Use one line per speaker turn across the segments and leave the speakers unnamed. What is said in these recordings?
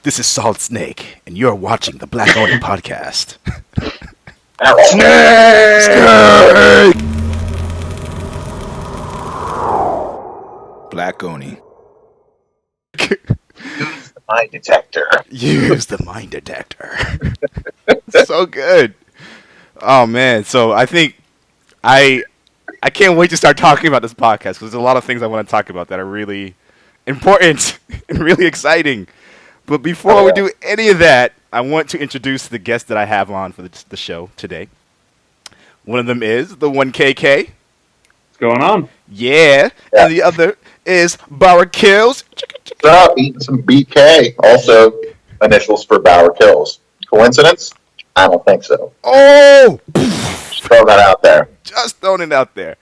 This is Solid Snake, and you're watching the Black Oni Podcast.
Snake!
Black Oni.
Use the mind detector.
Use the mind detector. So good. Oh man, so I think I can't wait to start talking about this podcast because there's a lot of things I want to talk about that are really important and really exciting. But before we do any of that, I want to introduce the guest that I have on for the show today. One of them is the 1KK.
What's going on?
Yeah. And the other is Bauerkillz.
What's up? Eating some BK. Also, initials for Bauerkillz. Coincidence? I don't think so.
Oh!
Just throw that out there.
Just throwing it out there.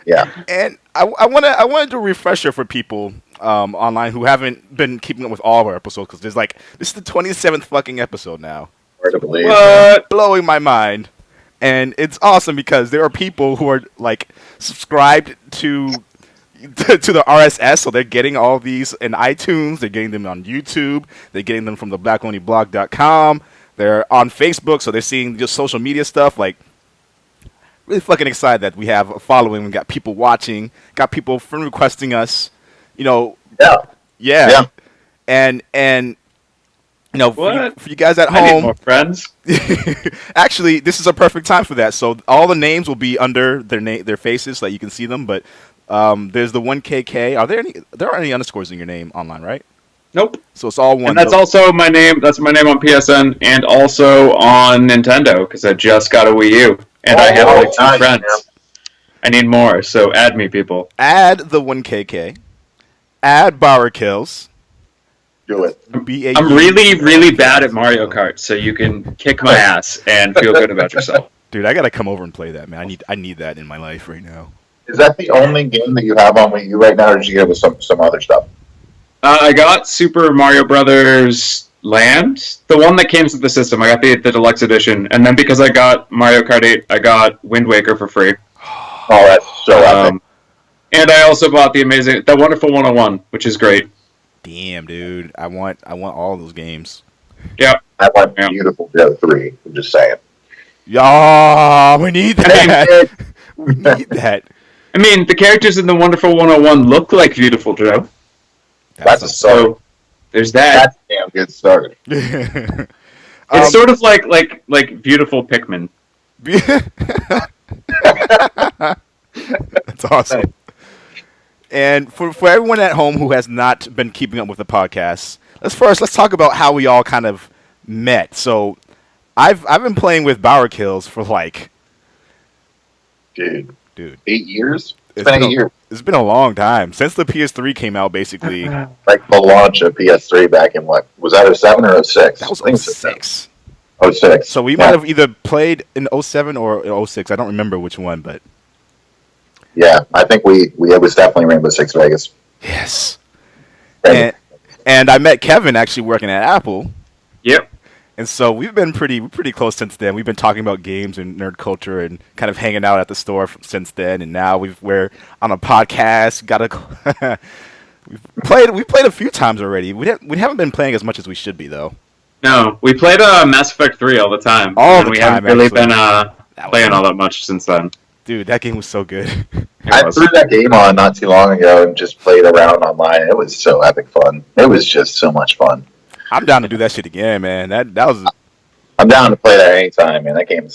Yeah.
And I want to do a refresher for people online who haven't been keeping up with all of our episodes because this is the 27th fucking episode now.
Hard to believe.
What? Blowing my mind. And it's awesome because there are people who are like subscribed to the RSS, so they're getting all these in iTunes, they're getting them on YouTube, they're getting them from the blackoniblog.com, they're on Facebook, so they're seeing just social media stuff. Like, really fucking excited that we have a following, we got people watching, got people friend requesting us, you know. Yeah. And you know, for you guys at home,
I need more friends.
Actually, this is a perfect time for that. So all the names will be under their faces, so that you can see them. But there's the 1KK. There aren't any underscores in your name online, right?
Nope.
So it's all one.
And that's also my name. That's my name on PSN and also on Nintendo because I just got a Wii U and I have like 2 friends. Man. I need more, so add me, people.
Add the 1KK. Add Bauerkillz.
Do it.
I'm really, really bad at Mario Kart, so you can kick my ass and feel good about yourself.
Dude, I gotta come over and play that, man. I need that in my life right now.
Is that the only game that you have on Wii U right now, or did you get with some other stuff?
I got Super Mario Brothers Land, the one that came with the system. I got the deluxe edition, and then because I got Mario Kart 8, I got Wind Waker for free.
Oh, that's so epic.
And I also bought the Wonderful 101, which is great.
Damn, dude, I want all those games.
Yeah,
I want Beautiful Joe 3. I'm just saying.
Yeah, we need that. We need that.
I mean, the characters in the Wonderful 101 look like Beautiful Joe.
That's a start.
So, there's that.
That's a damn good start.
It's sort of like Beautiful Pikmin.
That's awesome. And for everyone at home who has not been keeping up with the podcast, let's talk about how we all kind of met. So, I've been playing with Bauerkillz for like,
dude, 8 years.
It's been 8 years. It's been a long time since the PS3 came out, basically.
Like the launch of PS3 back in what was that 07 or 06?
That was 06.
06.
So we might have either played in 07 or 06. I don't remember which one, but.
Yeah, I think it was definitely Rainbow Six Vegas.
Yes. And I met Kevin actually working at Apple.
Yep.
And so we've been pretty close since then. We've been talking about games and nerd culture and kind of hanging out at the store since then. And now we're on a podcast. We've played a few times already. We haven't been playing as much as we should be though.
No, we played Mass Effect 3 all the time. We haven't really been playing all that much since then.
Dude, that game was so good.
I threw that game on not too long ago and just played around online. It was so epic fun. It was just so much fun.
I'm down to do that shit again, man. That was.
I'm down to play that anytime, man. That game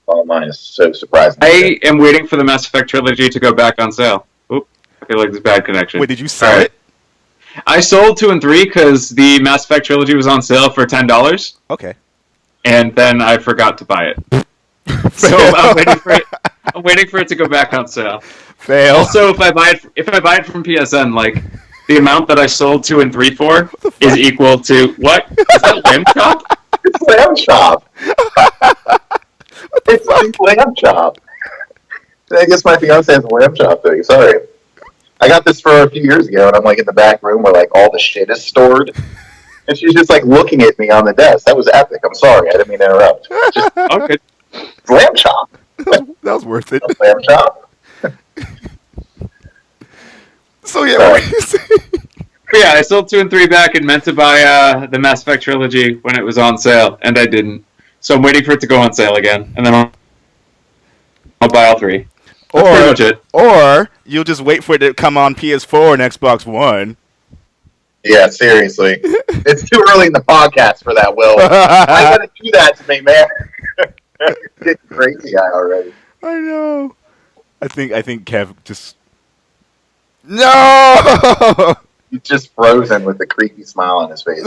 online is so surprising.
I am waiting for the Mass Effect trilogy to go back on sale. Oop, I feel like there's bad connection.
Wait, did you sell it?
I sold 2 and 3 because the Mass Effect trilogy was on sale for $10.
Okay.
And then I forgot to buy it. So I'm waiting for it. I'm waiting for it to go back on sale.
Fail.
Also, if I buy it from PSN, like the amount that I sold 2 and 3 for is equal to what? Is that Lamb Chop?
It's Lamb Chop. It's Lamb Chop. I guess my fiance has a Lamb Chop thing. Sorry. I got this for a few years ago, and I'm like in the back room where like all the shit is stored. And she's just like looking at me on the desk. That was epic. I'm sorry. I didn't mean to interrupt. Just,
okay.
Lamb Chop.
That was worth it.
Lamb Chop.
So yeah, what were you saying?
But yeah, I sold 2 and 3 back and meant to buy the Mass Effect trilogy when it was on sale, and I didn't. So I'm waiting for it to go on sale again, and then I'll buy all 3. That's pretty much it.
Or you'll just wait for it to come on PS4 and Xbox One.
Yeah, seriously. It's too early in the podcast for that, Will. I gotta do that to me, man. You're getting crazy guy already.
I know. I think Kev just... No!
He's just frozen with a creepy smile on his face.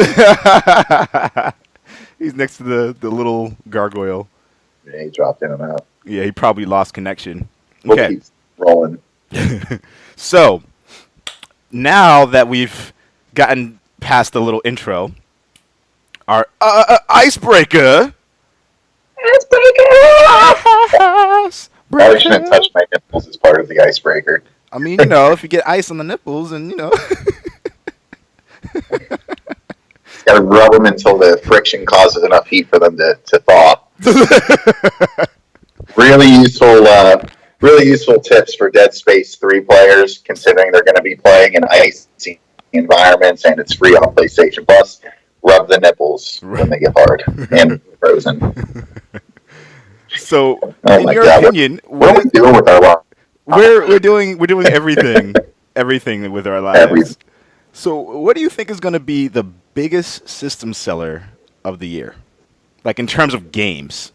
He's next to the little gargoyle.
Yeah, he dropped in and out.
Yeah, he probably lost connection.
We'll
Okay.
keep rolling.
So, now that we've gotten past the little intro, our icebreaker.
Probably shouldn't touch my nipples as part of the icebreaker.
I mean, you know, if you get ice on the nipples and, you know.
Gotta rub them until the friction causes enough heat for them to thaw. Really useful tips for Dead Space 3 players, considering they're going to be playing in icy environments and it's free on PlayStation Plus. Rub the nipples when they get hard and frozen.
So,
Oh
in
my
your
God,
opinion,
what are we doing with our lives?
we're doing everything with our lives.
Everything.
So, what do you think is going to be the biggest system seller of the year? Like, in terms of games.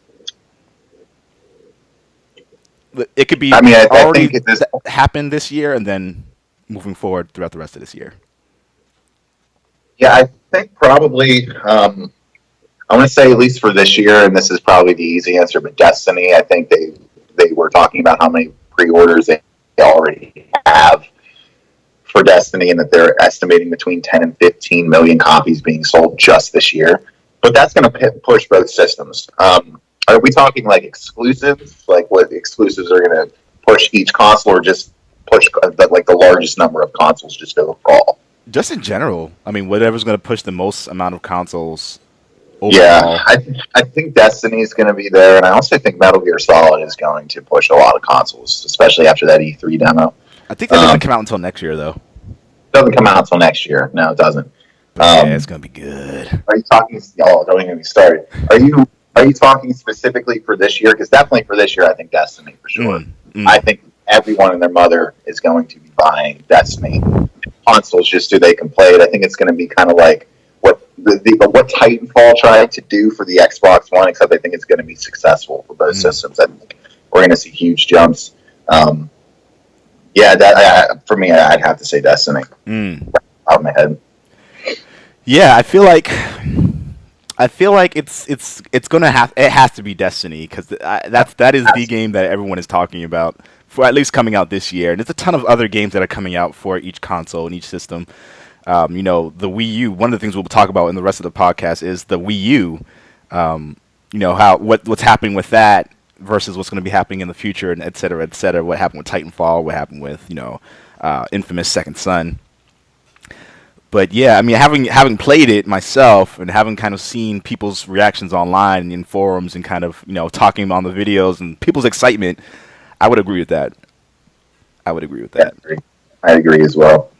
It could be
I
already
think
happened this year and then moving forward throughout the rest of this year.
Yeah, I think probably, I want to say at least for this year, and this is probably the easy answer, but Destiny, I think they were talking about how many pre-orders they already have for Destiny and that they're estimating between 10 and 15 million copies being sold just this year. But that's going to push both systems. Are we talking like exclusives? Like what exclusives are going to push each console or just push like the largest number of consoles just overall?
Just in general. I mean, whatever's going to push the most amount of consoles overall.
Yeah, I think Destiny is going to be there, and I also think Metal Gear Solid is going to push a lot of consoles, especially after that E3 demo.
I think that doesn't come out until next year, though.
It doesn't come out until next year. No, it doesn't.
But yeah, it's going to be good.
Are you talking? Oh, don't even get me started. Are you talking specifically for this year? Because definitely for this year, I think Destiny for sure. I think everyone and their mother is going to be buying Destiny. Consoles just so they can play it. I think it's going to be kind of like what Titanfall tried to do for the Xbox One, except I think it's going to be successful for both systems. I think we're going to see huge jumps. Yeah, for me, I'd have to say Destiny. Out of my head.
Yeah, I feel like it's gonna has to be Destiny because that is the game that everyone is talking about for at least coming out this year. And there's a ton of other games that are coming out for each console and each system. You know, the Wii U. One of the things we'll talk about in the rest of the podcast is the Wii U. You know what's happening with that versus what's going to be happening in the future, and et cetera, et cetera. What happened with Titanfall? What happened with Infamous Second Son? But yeah, I mean, having played it myself and having kind of seen people's reactions online and in forums and kind of talking on the videos and people's excitement, I would agree with that. I
agree as well.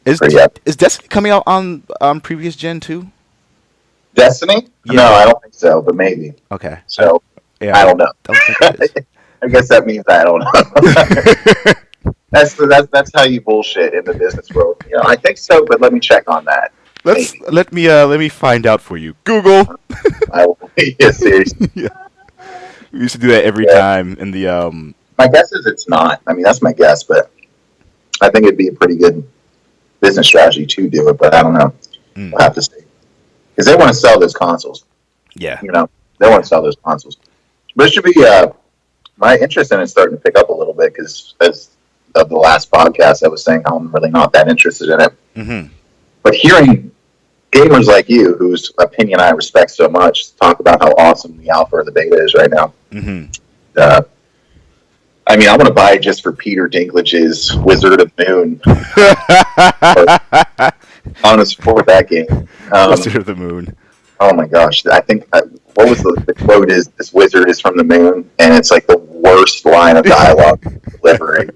Is Destiny coming out on previous gen too?
Destiny? Yeah. No, I don't think so, but maybe.
Okay.
So yeah, I don't know. I guess that means I don't know. That's how you bullshit in the business world. I think so, but let me check on that.
Let me find out for you. Google.
Yeah, seriously.
Yeah. We used to do that every time in the.
My guess is it's not. I mean, that's my guess, but I think it'd be a pretty good business strategy to do it. But I don't know. We'll have to see because they want to sell those consoles.
Yeah.
They want to sell those consoles. But it should be. My interest in it starting to pick up a little bit because as of the last podcast, I was saying how I'm really not that interested in it. Mm-hmm. But hearing gamers like you, whose opinion I respect so much, talk about how awesome the alpha or the beta is right now. Mm-hmm. I mean, I want to buy it just for Peter Dinklage's Wizard of Moon. I want to support that game.
Wizard of the Moon.
Oh my gosh! I think what was the quote? Is this wizard is from the moon, and it's like the worst line of dialogue delivery.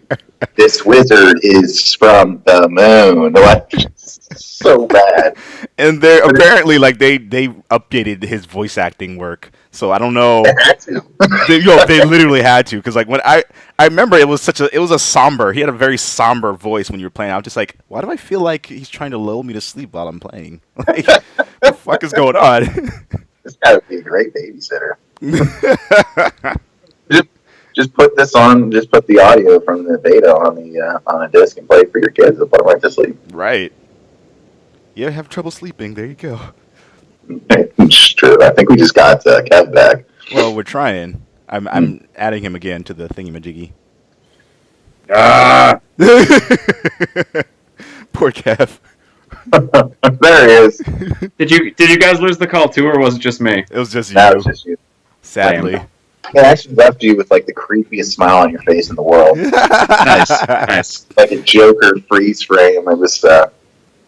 This wizard is from the moon. Like, so bad.
And they're apparently like they updated his voice acting work. So I don't know.
They had to.
They literally had to, because like when I remember it was a somber. He had a very somber voice when you were playing. I was just like, why do I feel like he's trying to lull me to sleep while I'm playing? Like, what the fuck is going on?
This guy would be a great babysitter. Just put this on. Just put the audio from the Vita on a disc and play it for your kids. They'll put them right to sleep.
Right. You have trouble sleeping. There you go.
It's true. I think we just got Kev back.
Well, we're trying. I'm adding him again to the thingamajiggy.
Ah,
Poor Kev.
there he is.
Did you guys lose the call too, or was it just me?
It was just you.
That was just you.
Sadly.
He actually left you with like the creepiest smile on your face in the world.
Nice.
Like a Joker freeze frame. It was. I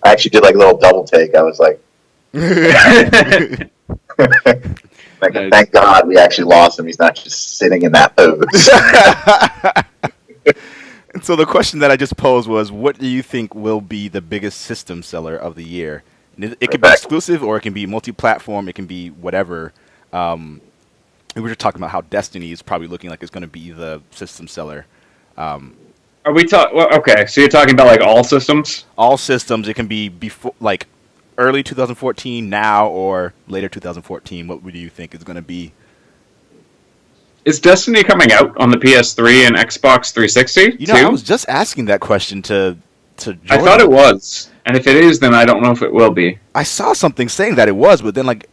actually did like a little double take. I was like, like,
Nice.
thank God we actually lost him. He's not just sitting in that pose.
And so the question that I just posed was, what do you think will be the biggest system seller of the year? And it can be exclusive, or it can be multi-platform. It can be whatever. We were just talking about how Destiny is probably looking like it's going to be the system seller.
Are we talking? Well, okay, so you're talking about like all systems?
All systems. It can be before, like early 2014, now, or later 2014. What would you think is going to be?
Is Destiny coming out on the PS3 and Xbox 360?
You know, I was just asking that question to Jordan.
I thought it was, and if it is, then I don't know if it will be.
I saw something saying that it was, but then like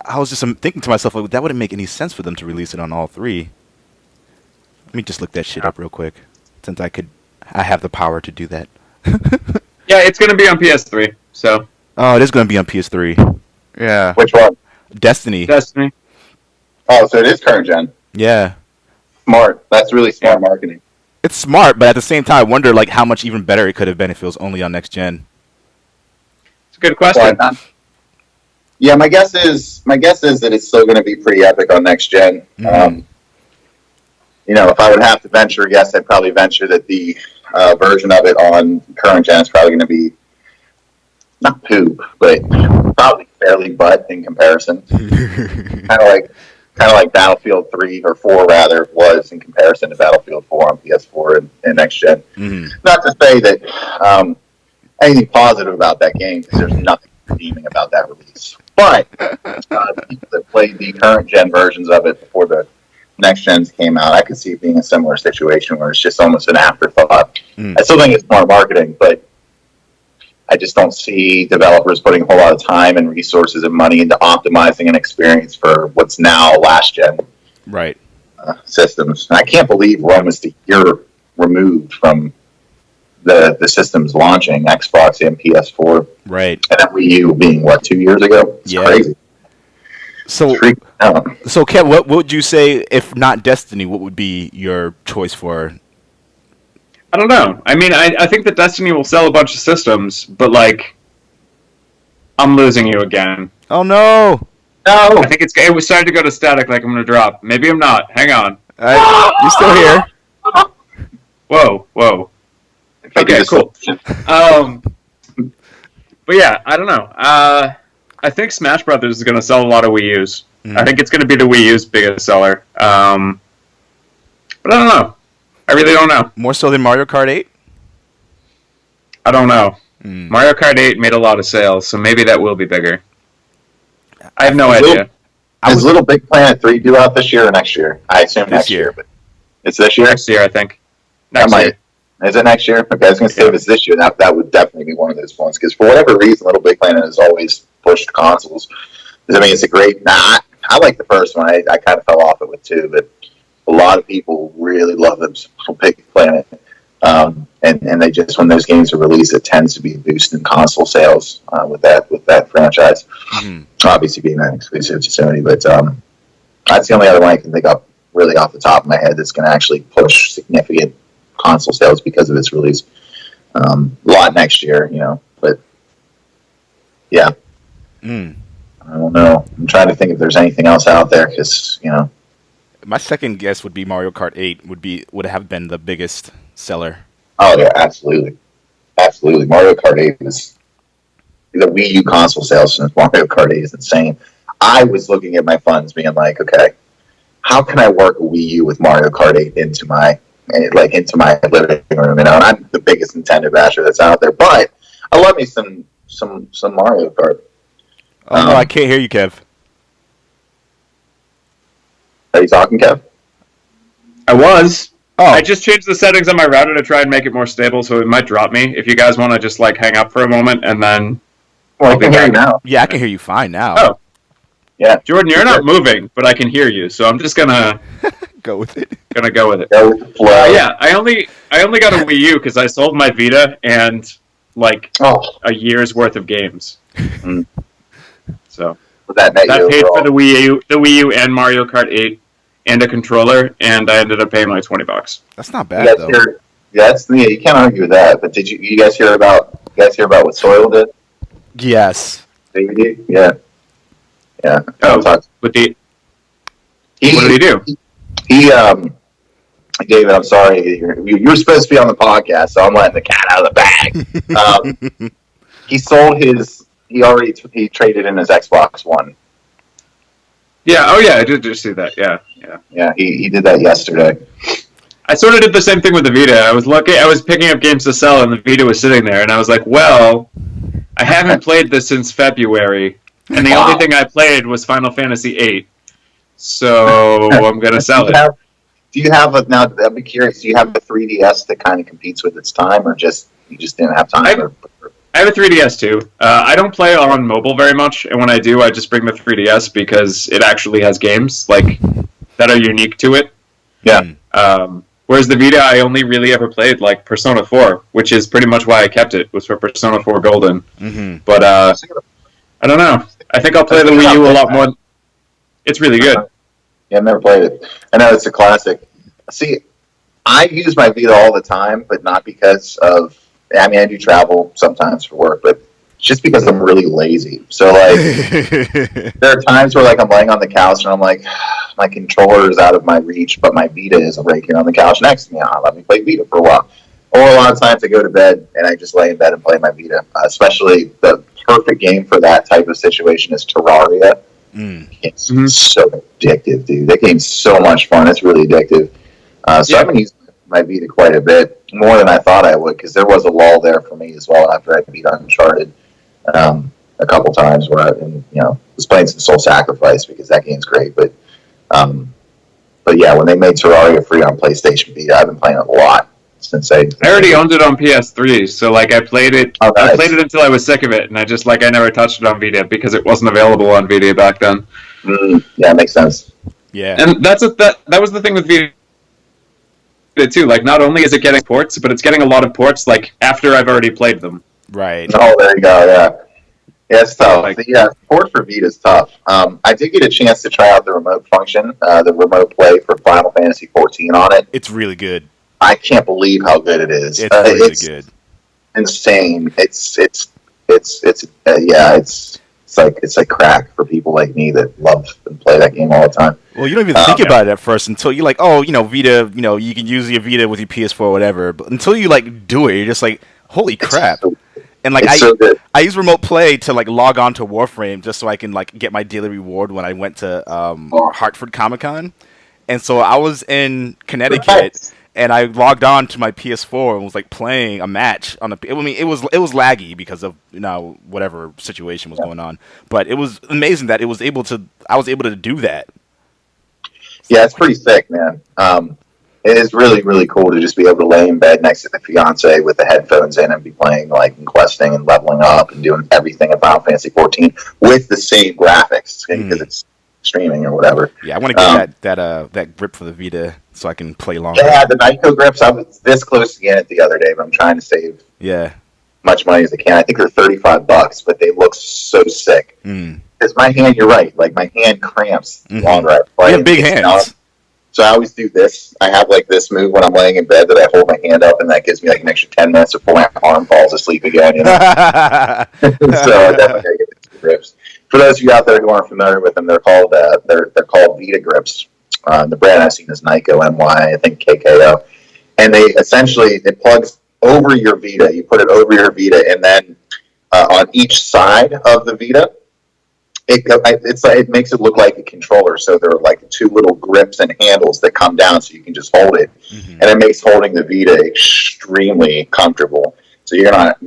I was just thinking to myself, like, that wouldn't make any sense for them to release it on all three. Let me just look that shit up real quick, since I have the power to do that.
Yeah, it's going to be on PS3. So.
Oh, it is going to be on PS3. Yeah.
Which one?
Destiny.
Oh, so it is current gen.
Yeah.
Smart. That's really smart marketing.
It's smart, but at the same time, I wonder like how much even better it could have been if it was only on next gen.
It's a good question.
Yeah, my guess is that it's still going to be pretty epic on next gen.
Mm-hmm.
You know, if I would have to venture, yes, I'd probably venture that the version of it on current gen is probably going to be not poop, but probably fairly butt in comparison. Kind of like Battlefield 3 or 4 rather was in comparison to Battlefield 4 on PS4 and next gen.
Mm-hmm.
Not to say that anything positive about that game, because there's nothing redeeming about that release. But the people that played the current gen versions of it before the next gens came out, I could see it being a similar situation where it's just almost an afterthought. I still think it's smart marketing, but I just don't see developers putting a whole lot of time and resources and money into optimizing an experience for what's now last gen systems. And I can't believe we're almost a year removed from the systems launching, Xbox and PS4.
Right.
And then Wii U being, 2 years ago? It's crazy.
So Kev, what would you say, if not Destiny, what would be your choice for?
I don't know. I mean, I think that Destiny will sell a bunch of systems, but like, I'm losing you again.
Oh no!
No! I think it was starting to go to static, like I'm gonna drop. Maybe I'm not. Hang on.
You're still here.
Whoa. Okay, cool. But yeah, I don't know. I think Smash Brothers is gonna sell a lot of Wii U's. I think it's gonna be the Wii U's biggest seller. But I don't know. I really don't know.
More so than Mario Kart 8?
I don't know. Mario Kart 8 made a lot of sales, so maybe that will be bigger. I have no idea.
Does Little Big Planet 3 due out this year or next year? I assume next year, but it's this year?
Next year, I think. Next year.
Is it next year? Okay, I was going to say if it's this year, that would definitely be one of those ones, because for whatever reason, Little Big Planet has always pushed consoles. I mean, it's a great... I like the first one. I kind of fell off it with 2, but a lot of people really love them. Little Big Planet. And they just, when those games are released, it tends to be a boost in console sales with that franchise. Obviously being that exclusive to Sony, but that's the only other one I can think of really off the top of my head that's going to actually push significant console sales because of its release. A lot next year, but yeah. I don't know. I'm trying to think if there's anything else out there because,
My second guess would be Mario Kart 8 would have been the biggest seller.
Oh yeah, absolutely, absolutely. Mario Kart 8 is the Wii U console sales since Mario Kart 8 is insane. I was looking at my funds, being like, okay, how can I work a Wii U with Mario Kart 8 into my living room? And I'm the biggest Nintendo basher that's out there, but I love me some Mario Kart.
Oh no, I can't hear you, Kev.
Are you talking, Kev?
I was.
Oh,
I just changed the settings on my router to try and make it more stable, so it might drop me. If you guys want to just like hang up for a moment and then.
Well, I can hear you now.
yeah, I can hear you fine now.
Oh.
Yeah,
Jordan, you're not moving, but I can hear you, so I'm just gonna
Go with it.
go with it.
go with the flow.
Yeah, I only got a Wii U because I sold my Vita and like a year's worth of games.
Mm.
So
that
paid for the Wii U and Mario Kart 8 and a controller, and I ended up paying like $20.
That's not bad though.
You can't argue with that. But did you guys hear about what Soil did?
Yes.
Yeah.
Oh, what did he do?
He David, I'm sorry, you're supposed to be on the podcast, so I'm letting the cat out of the bag. He sold his. He traded in his Xbox One.
Yeah. Oh, yeah. I did just see that. Yeah.
Yeah. He did that yesterday.
I sort of did the same thing with the Vita. I was picking up games to sell, and the Vita was sitting there, and I was like, well, I haven't played this since February, and the only thing I played was Final Fantasy VIII. So I'm gonna sell it.
Do you have now? I'd be curious. Do you have a 3DS that kind of competes with its time, or you just didn't have time?
I have a 3DS too. I don't play on mobile very much, and when I do, I just bring the 3DS because it actually has games like that are unique to it.
Yeah.
Whereas the Vita, I only really ever played like Persona 4, which is pretty much why I kept it. Was for Persona 4 Golden.
Mm-hmm.
But I don't know. I think I'll play the Wii U a lot more. It's really good.
Yeah, I've never played it. I know it's a classic. See, I use my Vita all the time, but not because of. I mean, I do travel sometimes for work, but just because I'm really lazy. So, like, there are times where, like, I'm laying on the couch and I'm like, my controller is out of my reach, but my Vita is right here on the couch next to me. Let me play Vita for a while. Or a lot of times I go to bed and I just lay in bed and play my Vita. Especially the perfect game for that type of situation is Terraria. It's so addictive, dude. That game's so much fun. It's really addictive. So I've been using my Vita quite a bit, more than I thought I would, because there was a lull there for me as well after I beat Uncharted a couple times where I was playing some Soul Sacrifice because that game's great. But yeah, when they made Terraria free on PlayStation Vita, I've been playing it a lot since I
already owned it on PS3, so like I played it.
Oh, nice.
I played it until I was sick of it, and I never touched it on Vita because it wasn't available on Vita back then.
Yeah, it makes sense.
Yeah,
and that was the thing with Vita too. Like, not only is it getting ports, but it's getting a lot of ports like after I've already played them.
right.
Oh, there you go. Yeah, it's tough. Port for Vita is tough. I did get a chance to try out the remote function, the remote play for Final Fantasy 14 on it.
It's really good.
I can't believe how good it is.
It's really good.
Insane. It's like crack for people like me that love and play that game all the time.
Well, you don't even think about it at first until you're like, Vita, you can use your Vita with your PS4 or whatever. But until you like do it, you're just like, holy crap. And like I use remote play to like log on to Warframe just so I can like get my daily reward when I went to Hartford Comic Con. And so I was in Connecticut and I logged on to my PS4 and was like playing a match on it was laggy because of whatever situation was going on. But it was amazing that I was able to do that.
Yeah, it's pretty sick, man. It is really, really cool to just be able to lay in bed next to the fiance with the headphones in and be playing, like, and questing and leveling up and doing everything in Final Fantasy 14 with the same graphics because it's streaming or whatever.
Yeah, I want to get that grip for the Vita so I can play longer.
Yeah, the Nyko grips. I was this close to getting it the other day, but I'm trying to save much money as I can. I think they're $35, but they look so sick. Because my hand, you're right, like my hand cramps longer I play.
You have big hands.
So I always do this. I have like this move when I'm laying in bed that I hold my hand up, and that gives me like an extra 10 minutes before my arm falls asleep again. So I definitely gotta get the grips. For those of you out there who aren't familiar with them, they're called Vita grips. The brand I've seen is Nyko, NY, I think KKO, and they essentially it plugs over your Vita. You put it over your Vita, and then on each side of the Vita, it makes it look like a controller. So there are like two little grips and handles that come down, so you can just hold it, and it makes holding the Vita extremely comfortable. So you're not,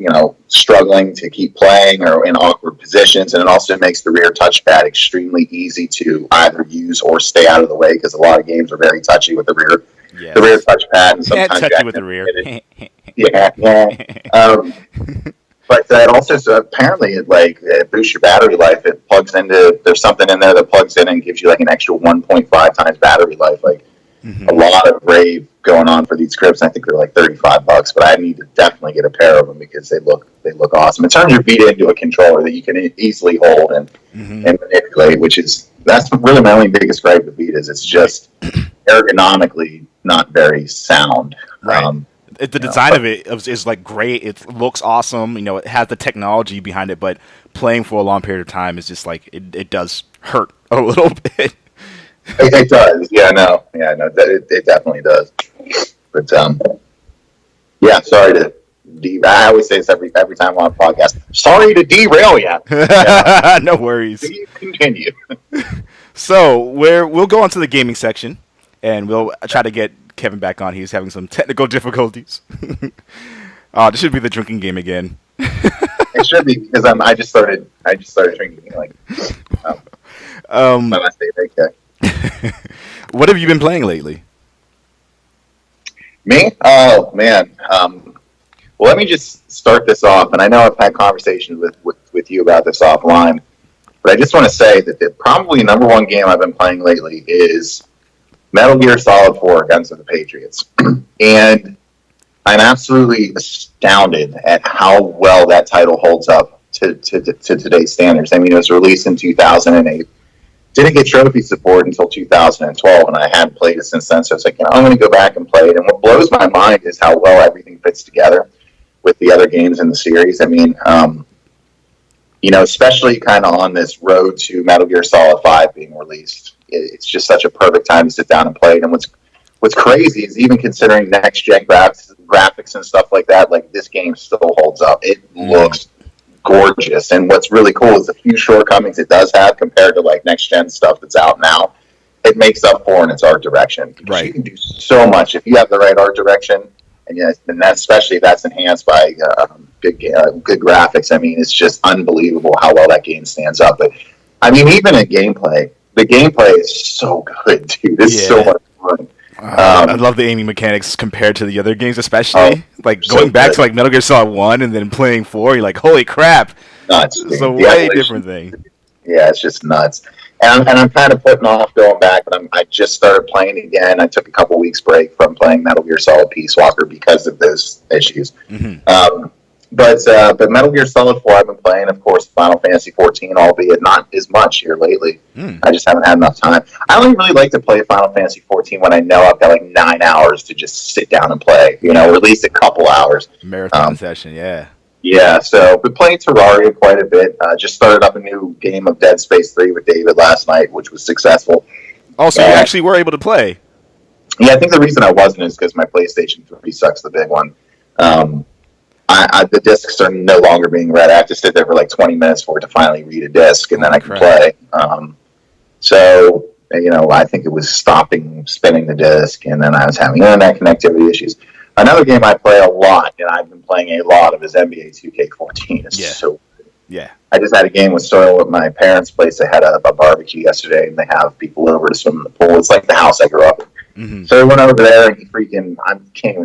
struggling to keep playing or in awkward positions, and it also makes the rear touchpad extremely easy to either use or stay out of the way, because a lot of games are very touchy with the rear touchpad, and sometimes
touchy with the rear.
But it also apparently it boosts your battery life. It plugs into, there's something in there that plugs in and gives you like an extra 1.5 times battery life. A lot of rave going on for these grips. I think they're like $35, but I need to definitely get a pair of them because they look awesome. It turns your Vita into a controller that you can easily hold and manipulate, that's really my only biggest gripe with Vitas. It's just ergonomically not very sound.
Right. The design of it is like great. It looks awesome. It has the technology behind it, but playing for a long period of time is just like it does hurt a little bit.
It does. It definitely does. But sorry to I always say this every time I'm on a podcast. Sorry to derail you.
No worries.
Please continue.
So we'll go on to the gaming section, and we'll try to get Kevin back on. He's having some technical difficulties. This should be the drinking game again.
It should be, because I just started drinking my last day of
What have you been playing lately?
Me? Oh man. Well, let me just start this off, and I know I've had conversations with you about this offline, but I just want to say that the probably number one game I've been playing lately is Metal Gear Solid 4: Guns of the Patriots. And I'm absolutely astounded at how well that title holds up to today's standards. I mean, it was released in 2008. Didn't get trophy support until 2012, and I hadn't played it since then. So I was like, I'm going to go back and play it. And what blows my mind is how well everything fits together with the other games in the series. I mean, especially kind of on this road to Metal Gear Solid 5 being released. It's just such a perfect time to sit down and play it. And what's crazy is, even considering next-gen graphics and stuff like that, like, this game still holds up. It looks gorgeous. And what's really cool is the few shortcomings it does have compared to like next-gen stuff that's out now, it makes up for in its art direction. Because you can do so much if you have the right art direction, and that's especially if that's enhanced by good graphics. I mean, it's just unbelievable how well that game stands up. But I mean, even in gameplay, the gameplay is so good, dude. It's so much fun.
I love the aiming mechanics compared to the other games, especially going back to like Metal Gear Solid 1 and then playing 4. You're like, holy crap!
Nuts.
It's a way different thing.
Yeah, it's just nuts. And I'm kind of putting off going back, but I just started playing again. I took a couple weeks break from playing Metal Gear Solid Peace Walker because of those issues. But Metal Gear Solid 4 I've been playing, of course, Final Fantasy 14, albeit not as much here lately. I just haven't had enough time. I only really like to play Final Fantasy 14 when I know I've got like 9 hours to just sit down and play, or at least a couple hours.
Marathon session, yeah.
Yeah, so been playing Terraria quite a bit. Just started up a new game of Dead Space 3 with David last night, which was successful.
Oh, so you actually were able to play?
Yeah, I think the reason I wasn't is because my PlayStation 3 sucks, the big one. The discs are no longer being read. I have to sit there for like 20 minutes for it to finally read a disc, and then I can play. So, I think it was stopping spinning the disc, and then I was having internet connectivity issues. Another game I play a lot, and I've been playing a lot of, is NBA 2K14. It's so good.
Yeah.
I just had a game with Soil at my parents' place. They had a barbecue yesterday, and they have people over to swim in the pool. It's like the house I grew up in. So I went over there, and he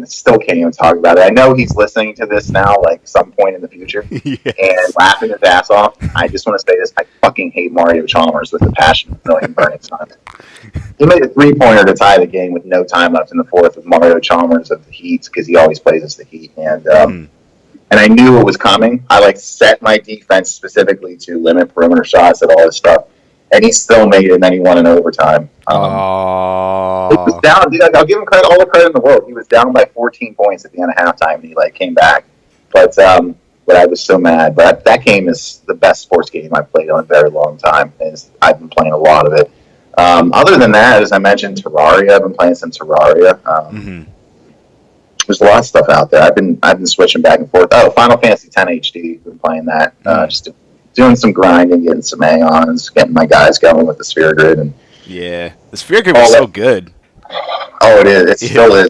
still can't even talk about it. I know he's listening to this now, like some point in the future, and laughing his ass off. I just want to say this: I fucking hate Mario Chalmers with a passion of a million burning suns. He made a 3-pointer to tie the game with no time left in the fourth with Mario Chalmers of the Heat, because he always plays as the Heat, and I knew it was coming. I set my defense specifically to limit perimeter shots and all this stuff. And he still made it, and then he won in overtime. It was down, dude. I'll give him all the credit in the world. He was down by 14 points at the end of halftime, and he came back. But I was so mad. But that game is the best sports game I've played in a very long time. I've been playing a lot of it. Other than that, as I mentioned, Terraria. I've been playing some Terraria. There's a lot of stuff out there. I've been switching back and forth. Oh, Final Fantasy X HD. Been playing that. Just doing some grinding, getting some Aeons, getting my guys going with the Sphere Grid. And
yeah, the Sphere Grid was so good.
Oh, it is. It still is.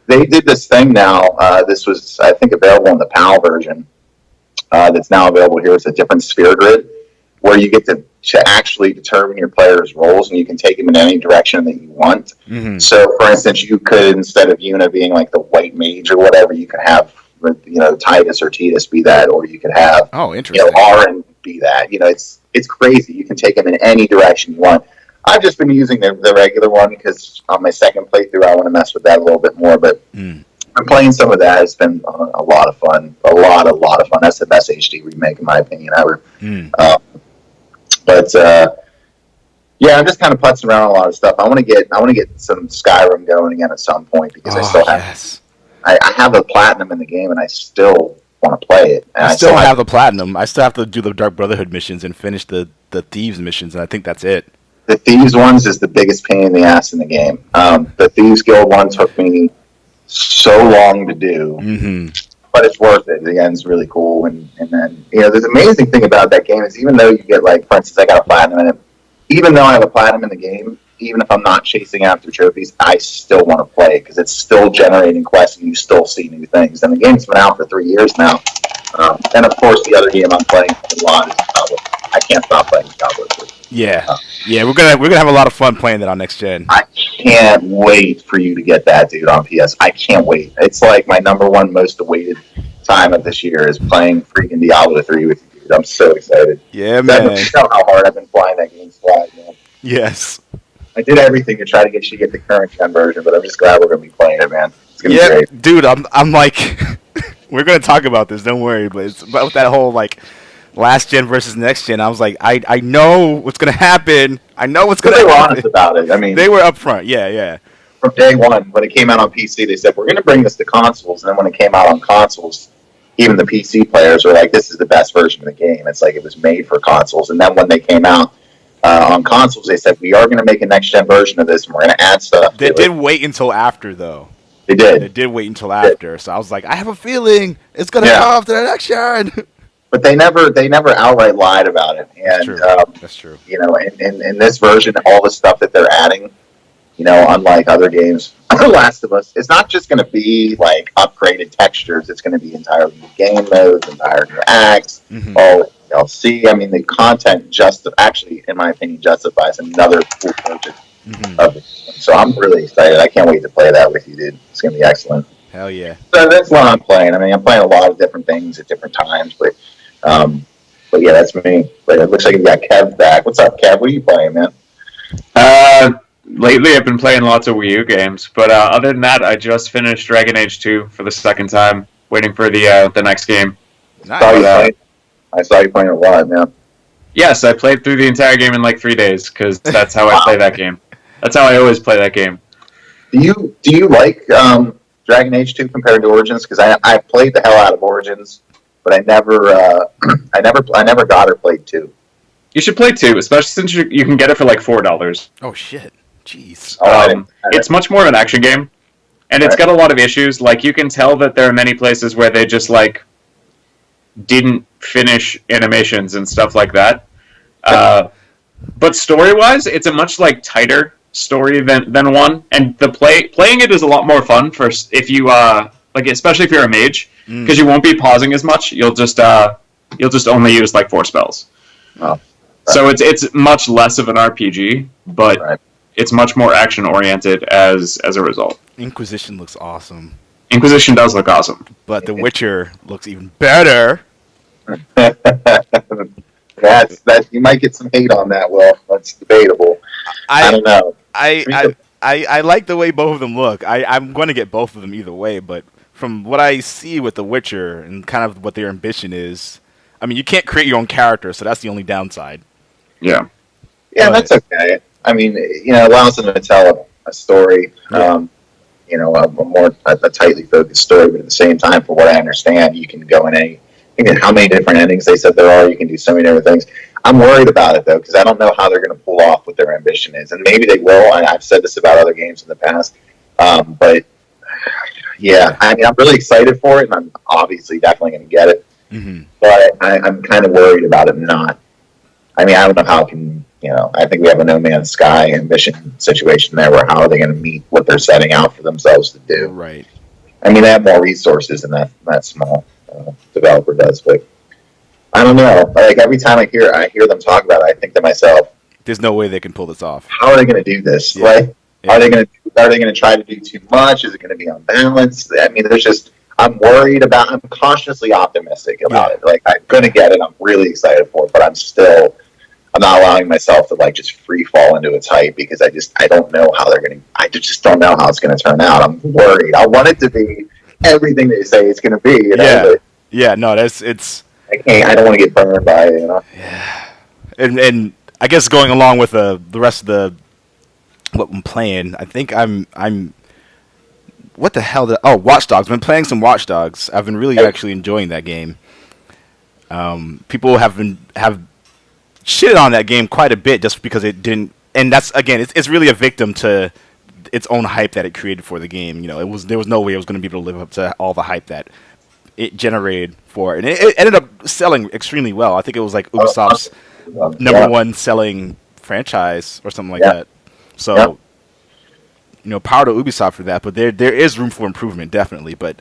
They did this thing now. This was, I think, available in the PAL version. That's now available here. It's a different Sphere Grid where you get to actually determine your players' roles, and you can take them in any direction that you want. Mm-hmm. So, for instance, you could, instead of Yuna being like the white mage or whatever, you could have, Titus or Titus be that, or you could have, Aaron be that. It's crazy. You can take them in any direction you want. I've just been using the regular one because on my second playthrough, I want to mess with that a little bit more, but I'm playing some of that. It's been a lot of fun. A lot of fun. That's the best HD remake, in my opinion, ever. But I'm just kind of putzing around a lot of stuff. I want to get some Skyrim going again at some point because I still have. Yes. I have a platinum in the game, and I still want to play it. And
I still have the platinum. I still have to do the Dark Brotherhood missions and finish the Thieves missions, and I think that's it.
The Thieves ones is the biggest pain in the ass in the game. The Thieves Guild one took me so long to do, but it's worth it. The end's really cool, and then the amazing thing about that game is even though you get, like, for instance, I got a platinum in it. Even though I have a platinum in the game, even if I'm not chasing after trophies, I still want to play it because it's still generating quests and you still see new things. And the game's been out for 3 years now. And of course, the other game I'm playing a lot is Goblin. I can't stop playing Goblin.
Yeah, we're gonna have a lot of fun playing that on next gen.
I can't wait for you to get that, dude, on PS. I can't wait. It's like my number one most awaited time of this year is playing freaking Diablo 3 with you, dude. I'm so excited.
Yeah, man.
You know how hard I've been flying that game slide, man.
Yes.
I did everything to try to get you to get the current gen version, but I'm just glad we're gonna be playing it, man. It's gonna be great,
dude. I'm like, we're gonna talk about this. Don't worry, but it's about that whole like. Last gen versus next gen. I was like, I know what's gonna happen. I know what's gonna happen.
They were honest about it. I mean,
they were upfront. Yeah.
From day one, when it came out on PC, they said we're gonna bring this to consoles. And then when it came out on consoles, even the PC players were like, "This is the best version of the game." It's like it was made for consoles. And then when they came out on consoles, they said we are gonna make a next gen version of this, and we're gonna add stuff.
They did wait until after, though.
They did.
They did wait until after. So I was like, I have a feeling it's gonna come after the next gen.
But they never outright lied about it. And
that's true.
In this version, all the stuff that they're adding, unlike other games, Last of Us, it's not just going to be like upgraded textures. It's going to be entirely new game modes, entire new acts, all DLC. I mean, the content actually, in my opinion, justifies another cool purchase of it. So I'm really excited. I can't wait to play that with you, dude. It's going to be excellent.
Hell yeah.
So that's what I'm playing. I mean, I'm playing a lot of different things at different times, but yeah, that's me. But it looks like you got Kev back. What's up, Kev? What are you playing, man?
Lately I've been playing lots of Wii U games, but other than that, I just finished Dragon Age 2 for the second time, waiting for the next game.
Nice.
I saw you playing a lot, man.
Yes, I played through the entire game in like 3 days, because that's how I play that game. That's how I always play that game.
Do you like Dragon Age 2 compared to Origins? Because I played the hell out of Origins, but I never got or played 2.
You should play 2, especially since you can get it for like $4.
Oh shit, jeez.
It's much more of an action game, and it's got a lot of issues. Like, you can tell that there are many places where they just like didn't finish animations and stuff like that. But story-wise, it's a much like tighter story than 1, and the playing it is a lot more fun for if you like, especially if you're a mage, because you won't be pausing as much. You'll just only use like 4 spells.
Oh.
So it's much less of an RPG, but it's much more action oriented as a result.
Inquisition looks awesome.
Inquisition does look awesome,
but The Witcher looks even better.
That you might get some hate on that. Well, that's debatable. I don't know.
I like the way both of them look. I'm going to get both of them either way, but from what I see with The Witcher and kind of what their ambition is, I mean, you can't create your own character, so that's the only downside.
Yeah.
Yeah, that's okay. I mean, it allows them to tell a story, a tightly focused story, but at the same time, for what I understand, you can go in how many different endings they said there are, you can do so many different things. I'm worried about it, though, because I don't know how they're going to pull off what their ambition is. And maybe they will, and I've said this about other games in the past, but Yeah, I mean, I'm really excited for it, and I'm obviously definitely going to get it.
Mm-hmm.
But I'm kind of worried about it not. I mean, I don't know how it can, I think we have a No Man's Sky ambition situation there where how are they going to meet what they're setting out for themselves to do?
Right.
I mean, they have more resources than that small developer does, but I don't know. Like, every time I hear them talk about it, I think to myself,
there's no way they can pull this off.
How are they going to do this?
Yeah.
Like,
yeah.
Are they going to try to do too much? Is it going to be unbalanced? I mean, I'm worried about. I'm cautiously optimistic about it. Like, I'm going to get it. I'm really excited for it, but I'm not allowing myself to like just free fall into its hype because I don't know how they're going to. I just don't know how it's going to turn out. I'm worried. I want it to be everything they say it's going to be.
Yeah. No, it's.
I can't. I don't want to get burned by it.
Yeah. And I guess going along with the rest of what I'm playing, I think I'm. What the hell? Watch Dogs. I've been playing some Watch Dogs. I've been really actually enjoying that game. People have shitted on that game quite a bit just because it didn't. And that's again, it's really a victim to its own hype that it created for the game. There was no way it was going to be able to live up to all the hype that it generated for it. And it ended up selling extremely well. I think it was like Ubisoft's number one selling franchise or something like that. So, power to Ubisoft for that. But there is room for improvement, definitely. But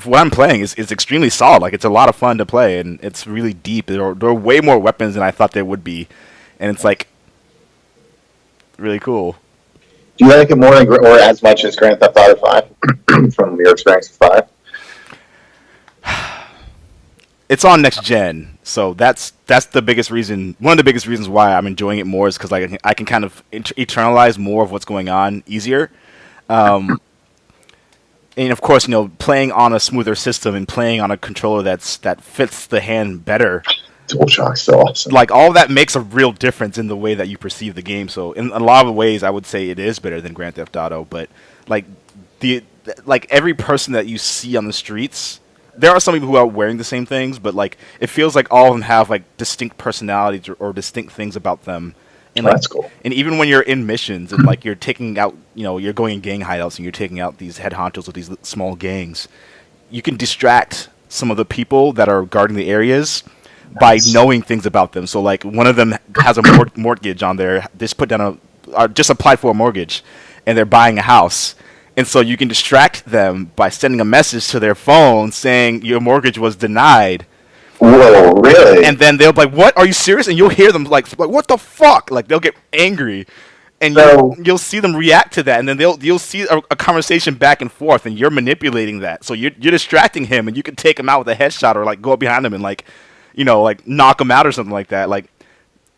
what I'm playing is extremely solid. Like, it's a lot of fun to play, and it's really deep. There are way more weapons than I thought there would be. And it's, like, really cool.
Do you like it more or as much as Grand Theft Auto 5 from your experience with 5?
It's on next gen, so that's the biggest reason. One of the biggest reasons why I'm enjoying it more is because I can kind of eternalize more of what's going on easier. And of course, playing on a smoother system and playing on a controller that fits the hand better.
DualShock's so awesome.
Like, all that makes a real difference in the way that you perceive the game. So in a lot of ways, I would say it is better than Grand Theft Auto. But like every person that you see on the streets. There are some people who are wearing the same things, but like it feels like all of them have like distinct personalities or distinct things about them. And
that's cool.
And even when you're in missions and like you're taking out, you're going in gang hideouts and you're taking out these head honchos of these small gangs, you can distract some of the people that are guarding the areas by knowing things about them. So like one of them has a mortgage on there. Just applied for a mortgage, and they're buying a house. And so you can distract them by sending a message to their phone saying your mortgage was denied.
Whoa, really?
And then they'll be like, "What? Are you serious?" And you'll hear them like "What the fuck?" Like they'll get angry, and you'll see them react to that. And then you'll see a conversation back and forth, and you're manipulating that. So you're distracting him, and you can take him out with a headshot or like go up behind him and like knock him out or something like that. Like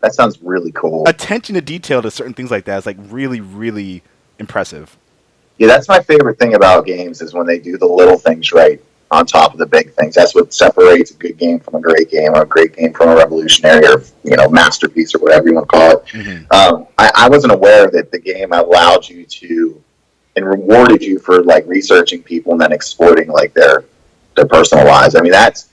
that sounds really cool.
Attention to detail to certain things like that is like really, really impressive.
Yeah, that's my favorite thing about games is when they do the little things right on top of the big things. That's what separates a good game from a great game, or a great game from a revolutionary or masterpiece or whatever you want to call it. Mm-hmm. I wasn't aware that the game allowed you to and rewarded you for like researching people and then exploiting like their personal lives. I mean, that's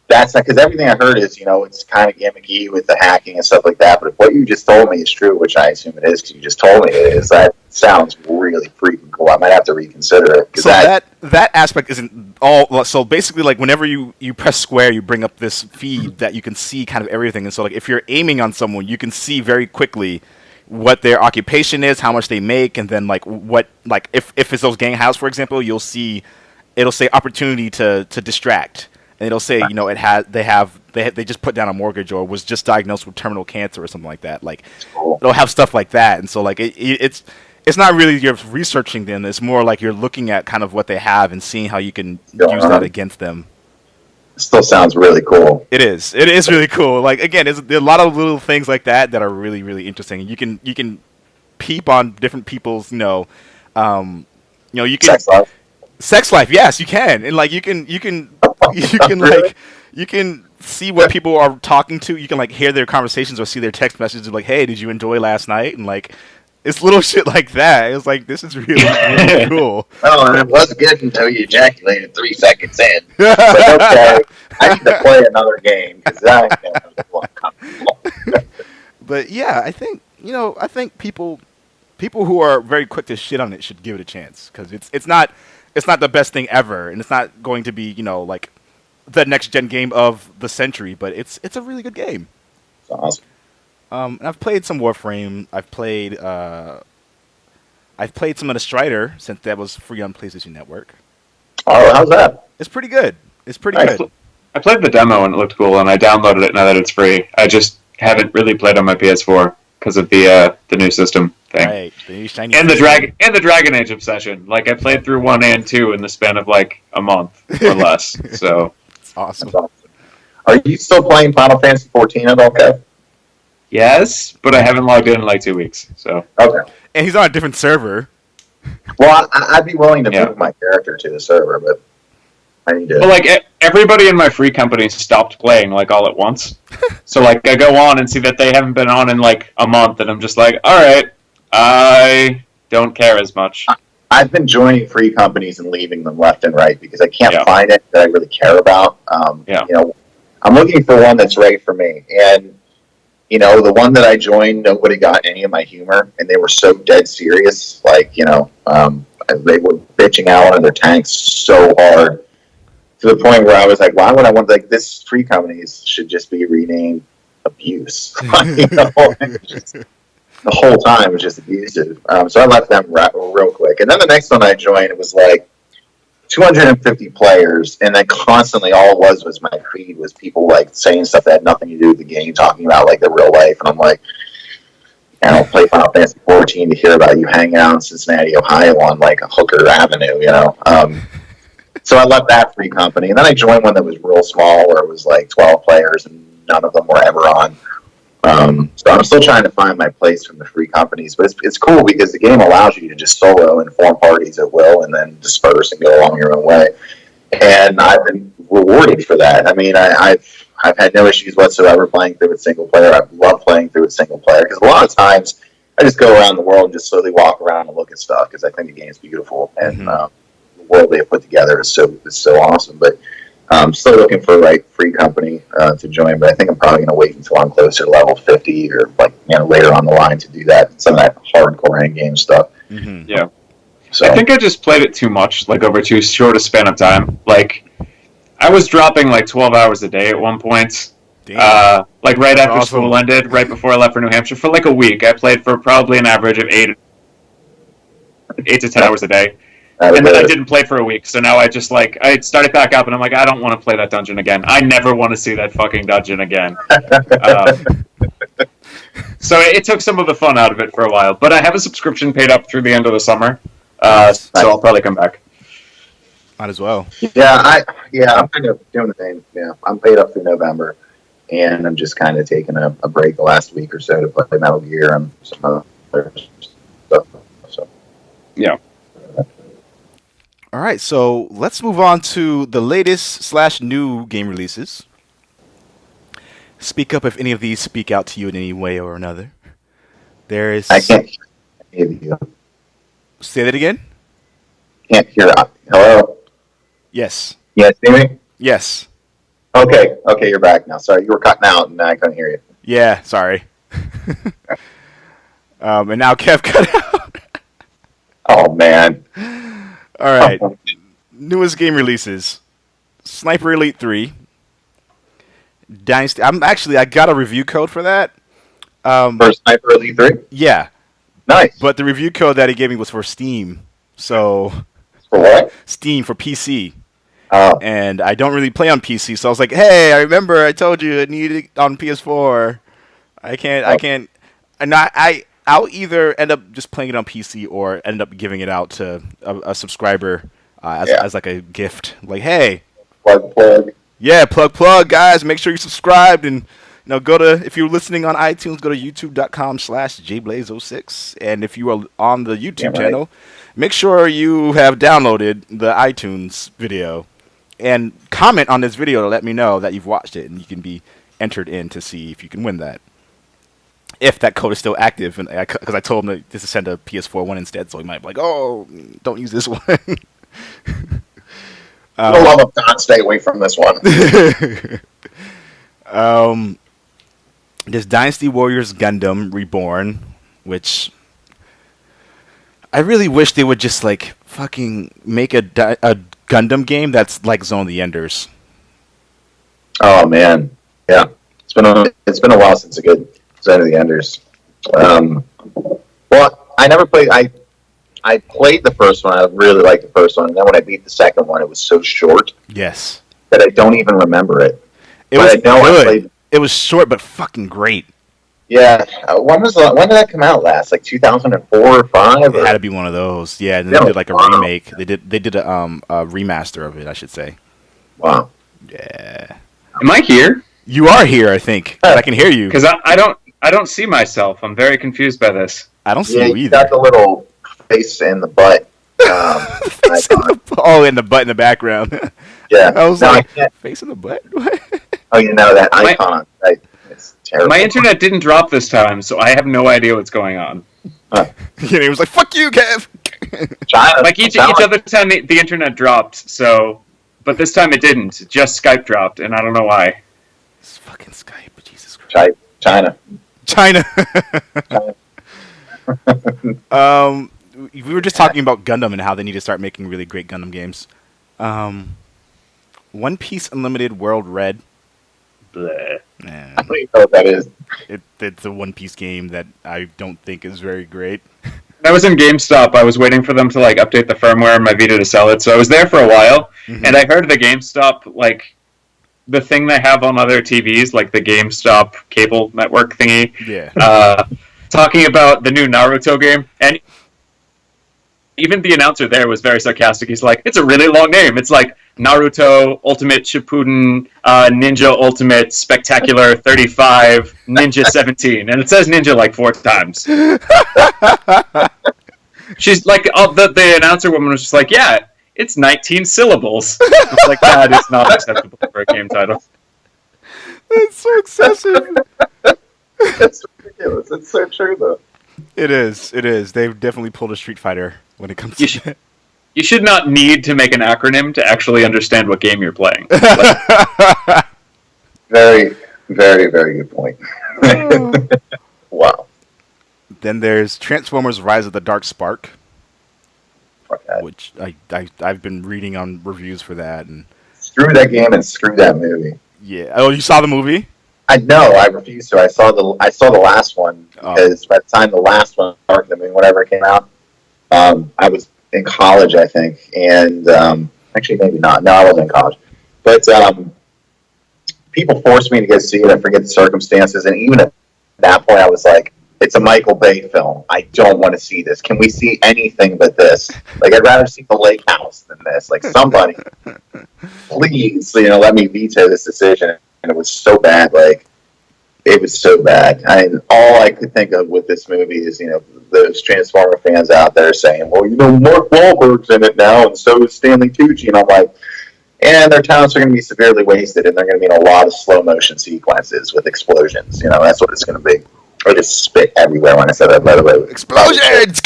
because everything I heard is it's kind of gimmicky with the hacking and stuff like that. But if what you just told me is true, which I assume it is because you just told me it is, that sounds really freaking cool. I might have to reconsider it.
So that aspect isn't all. So basically, like whenever you press square, you bring up this feed that you can see kind of everything. And so like if you're aiming on someone, you can see very quickly what their occupation is, how much they make, and then like what like if it's those gang house, for example, it'll say opportunity to distract. And it'll say, they just put down a mortgage or was just diagnosed with terminal cancer or something like that. Like, it'll have stuff like that. And so, like, it's not really you're researching them. It's more like you're looking at kind of what they have and seeing how you can use that against them.
It still sounds really cool.
It is. It is really cool. Like, again, there's a lot of little things like that are really, really interesting. You can peep on different people's, you can sex life. Yes, you can. And like you can like you can see what people are talking to. You can like hear their conversations or see their text messages like, "Hey, did you enjoy last night?" And like it's little shit like that. It's like this is really, really cool.
Oh, and it was good until you ejaculated 3 seconds in. But okay, I need to play another game because I can't.
But yeah, I think people who are very quick to shit on it should give it a chance because it's not it's not the best thing ever, and it's not going to be like the next gen game of the century, but it's a really good game.
It's awesome.
And I've played some Warframe. I've played some of the Strider since that was free on PlayStation Network.
Oh, how's that?
It's pretty good. It's pretty
Nice.
good.
I played the demo and it looked cool, and I downloaded it now that it's free. I just haven't really played on my PS4 because of the new system thing.
Right. The new shiny
And the
system.
Dragon Age obsession. Like I played through 1 and 2 in the span of like a month or less. So
It's awesome.
That's awesome. Are you still playing Final Fantasy 14 at all, Kev?
yes, but I haven't logged in like 2 weeks. So
Okay.
And he's on a different server.
Well, I'd be willing to
Yeah.
move my character to the server, but I need to.
But like everybody in my free company stopped playing like all at once. So like I go on and see that they haven't been on in like a month, and I'm just like, all right, I don't care as much.
I've been joining free companies and leaving them left and right because I can't
Yeah.
find it that I really care about.
Yeah.
I'm looking for one that's right for me. And, the one that I joined, nobody got any of my humor, and they were so dead serious. Like, they were bitching out on their tanks so hard to the point where I was like, why would I want, like, this free companies should just be renamed Abuse. The whole time was just abusive. So I left them real quick. And then the next one I joined, it was like 250 players, and then constantly all it was my feed was people like saying stuff that had nothing to do with the game, talking about like their real life. And I'm like, I don't play Final Fantasy 14 to hear about you hanging out in Cincinnati, Ohio on like a Hooker Avenue, So I left that free company, and then I joined one that was real small, where it was like 12 players, and none of them were ever on. So I'm still trying to find my place from the free companies, but it's cool because the game allows you to just solo and form parties at will, and then disperse and go along your own way. And I've been rewarded for that. I mean, I've had no issues whatsoever playing through it single player. I love playing through it single player because a lot of times I just go around the world and just slowly walk around and look at stuff because I think the game is beautiful, and the world they have put together is so awesome. But I'm still looking for free company to join, but I think I'm probably going to wait until I'm closer to level 50 or later on the line to do that. Some of that hardcore end game stuff.
Mm-hmm.
Yeah.
So
I think I just played it too much, like over too short a span of time. Like I was dropping like 12 hours a day at one point. Like right after
awesome.
school ended, right before I left for New Hampshire, for like a week. I played for probably an average of 8 to 10 hours a day. And then I didn't play for a week, so now I just I started back up, and I'm like, I don't want to play that dungeon again. I never want to see that fucking dungeon again. So it took some of the fun out of it for a while, but I have a subscription paid up through the end of the summer, so I'll probably come back.
Might as well.
I'm kind of doing the same. Yeah, I'm paid up through November, and I'm just kind of taking a break the last week or so to play Metal Gear and some other stuff. So
yeah.
All right, so let's move on to the latest / new game releases. Speak up if any of these speak out to you in any way or another. There is.
I can't hear you.
Say that again.
Can't hear. Hello.
Yes.
Yeah, see me?
Yes.
Okay, you're back now. Sorry, you were cutting out and I couldn't hear you.
Yeah. Sorry. And now Kev cut out.
Oh man.
All right. Newest game releases: Sniper Elite 3, Dynasty. I got a review code for that.
For Sniper Elite 3?
Yeah,
Nice.
but the review code that he gave me was for Steam. So
For what?
Steam for PC.
Oh,
And I don't really play on PC, so I was like, "Hey, I remember I told you I need it on PS4. I can't." And I'll either end up just playing it on PC or end up giving it out to a subscriber as like a gift. Like, hey,
plug.
yeah, plug, guys. Make sure you're subscribed and go to, if you're listening on iTunes, go to youtube.com/jblaze06, and if you are on the YouTube channel, make sure you have downloaded the iTunes video and comment on this video to let me know that you've watched it, and you can be entered in to see if you can win that. If that code is still active, and because I told him to send a PS4 one instead, so he might be like, "Oh, don't use this one."
For the love of God, stay away from this one.
There's Dynasty Warriors Gundam Reborn, which I really wish they would just like fucking make a Gundam game that's like Zone of the Enders.
Oh man, yeah. It's been a while since a good Zone of the Enders. Well, I never played. I played the first one. I really liked the first one, and then when I beat the second one, it was so short.
Yes.
That I don't even remember it.
It was good. It was short, but fucking great.
Yeah. When did that come out last? Like 2004 or 5?
It had to be one of those. Yeah, and they did like a remake. They did a remaster of it, I should say.
Wow.
Yeah.
Am I here?
You are here, I think. I can hear you.
Because I don't see myself. I'm very confused by this.
I don't see you either.
You got the little face in the butt.
In the butt in the background.
Yeah.
I was like, face in the butt? What?
Oh, that icon. Right. It's terrible.
My internet didn't drop this time, so I have no idea what's going on.
He was like, fuck you, Kev!
China.
Like each other time the internet dropped, but this time it didn't. Just Skype dropped, and I don't know why.
It's fucking Skype, Jesus Christ.
China.
We were just talking about Gundam and how they need to start making really great Gundam games. One Piece Unlimited World Red.
Bleh.
I don't even know what that is.
It's a One Piece game that I don't think is very great.
I was in GameStop. I was waiting for them to update the firmware on my Vita to sell it, so I was there for a while, and I heard the GameStop, the thing they have on other TVs, like the GameStop cable network thingy, talking about the new Naruto game, and even the announcer there was very sarcastic. He's like, it's a really long name. It's like Naruto Ultimate Shippuden Ninja Ultimate Spectacular 35 Ninja 17. And it says Ninja 4 times. She's like, the announcer woman was just like, yeah, it's 19 syllables. I was like, that is not acceptable for a game title.
That's so excessive.
It's ridiculous. It's so true, though.
It is. They've definitely pulled a Street Fighter when it comes to that.
You should not need to make an acronym to actually understand what game you're playing.
Very, very, very good point. Wow.
Then there's Transformers Rise of the Dark Spark,
Okay.
which I've been reading on reviews for that. And
Screw that game and screw that movie.
yeah. Oh, you saw the movie?
I know. I refuse to. I saw the last one because by the time the last one, whenever it came out, I was in college, I think, and actually maybe not. No, I wasn't in college, but people forced me to go see it. I forget the circumstances, and even at that point, I was like, "It's a Michael Bay film. I don't want to see this. Can we see anything but this? I'd rather see The Lake House than this. Somebody, please, let me veto this decision." And it was so bad. It was so bad. All I could think of with this movie is, those Transformer fans out there saying, well, Mark Wahlberg's in it now, and so is Stanley Tucci. And I'm like, and their talents are going to be severely wasted, and they're going to be in a lot of slow motion sequences with explosions. That's what it's going to be. I just spit everywhere when I said that, by the way.
Explosions!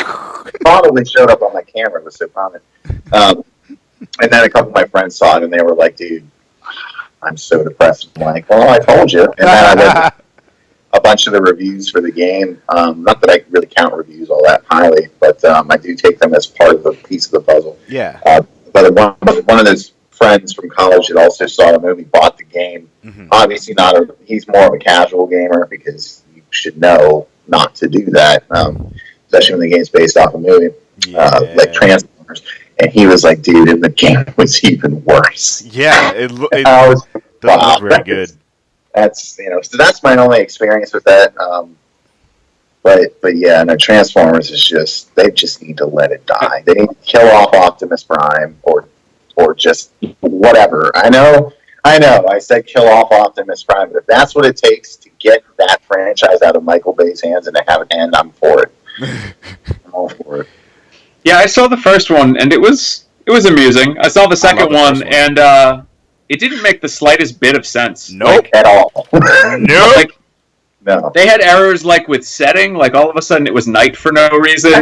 Probably showed up on my camera. It was so prominent. And then a couple of my friends saw it, and they were like, dude, I'm so depressed. I'm like, well, I told you. And then I read a bunch of the reviews for the game. Not that I really count reviews all that highly, but I do take them as part of the piece of the puzzle.
Yeah.
But one of those friends from college that also saw the movie bought the game. Mm-hmm. Obviously, he's more of a casual gamer because you should know not to do that, especially when the game's based off a movie like Transformers. And he was like, dude, and the game was even worse.
Yeah, it doesn't look very good.
That's so that's my only experience with that. But yeah, no, Transformers is just, they just need to let it die. They need to kill off Optimus Prime or just whatever. I know. I said kill off Optimus Prime, but if that's what it takes to get that franchise out of Michael Bay's hands and to have it end, I'm for it. I'm all for it.
Yeah, I saw the first one, and it was amusing. I saw the second one, and it didn't make the slightest bit of sense.
Nope.
At all.
Nope.
No.
They had errors with setting, all of a sudden it was night for no reason.
I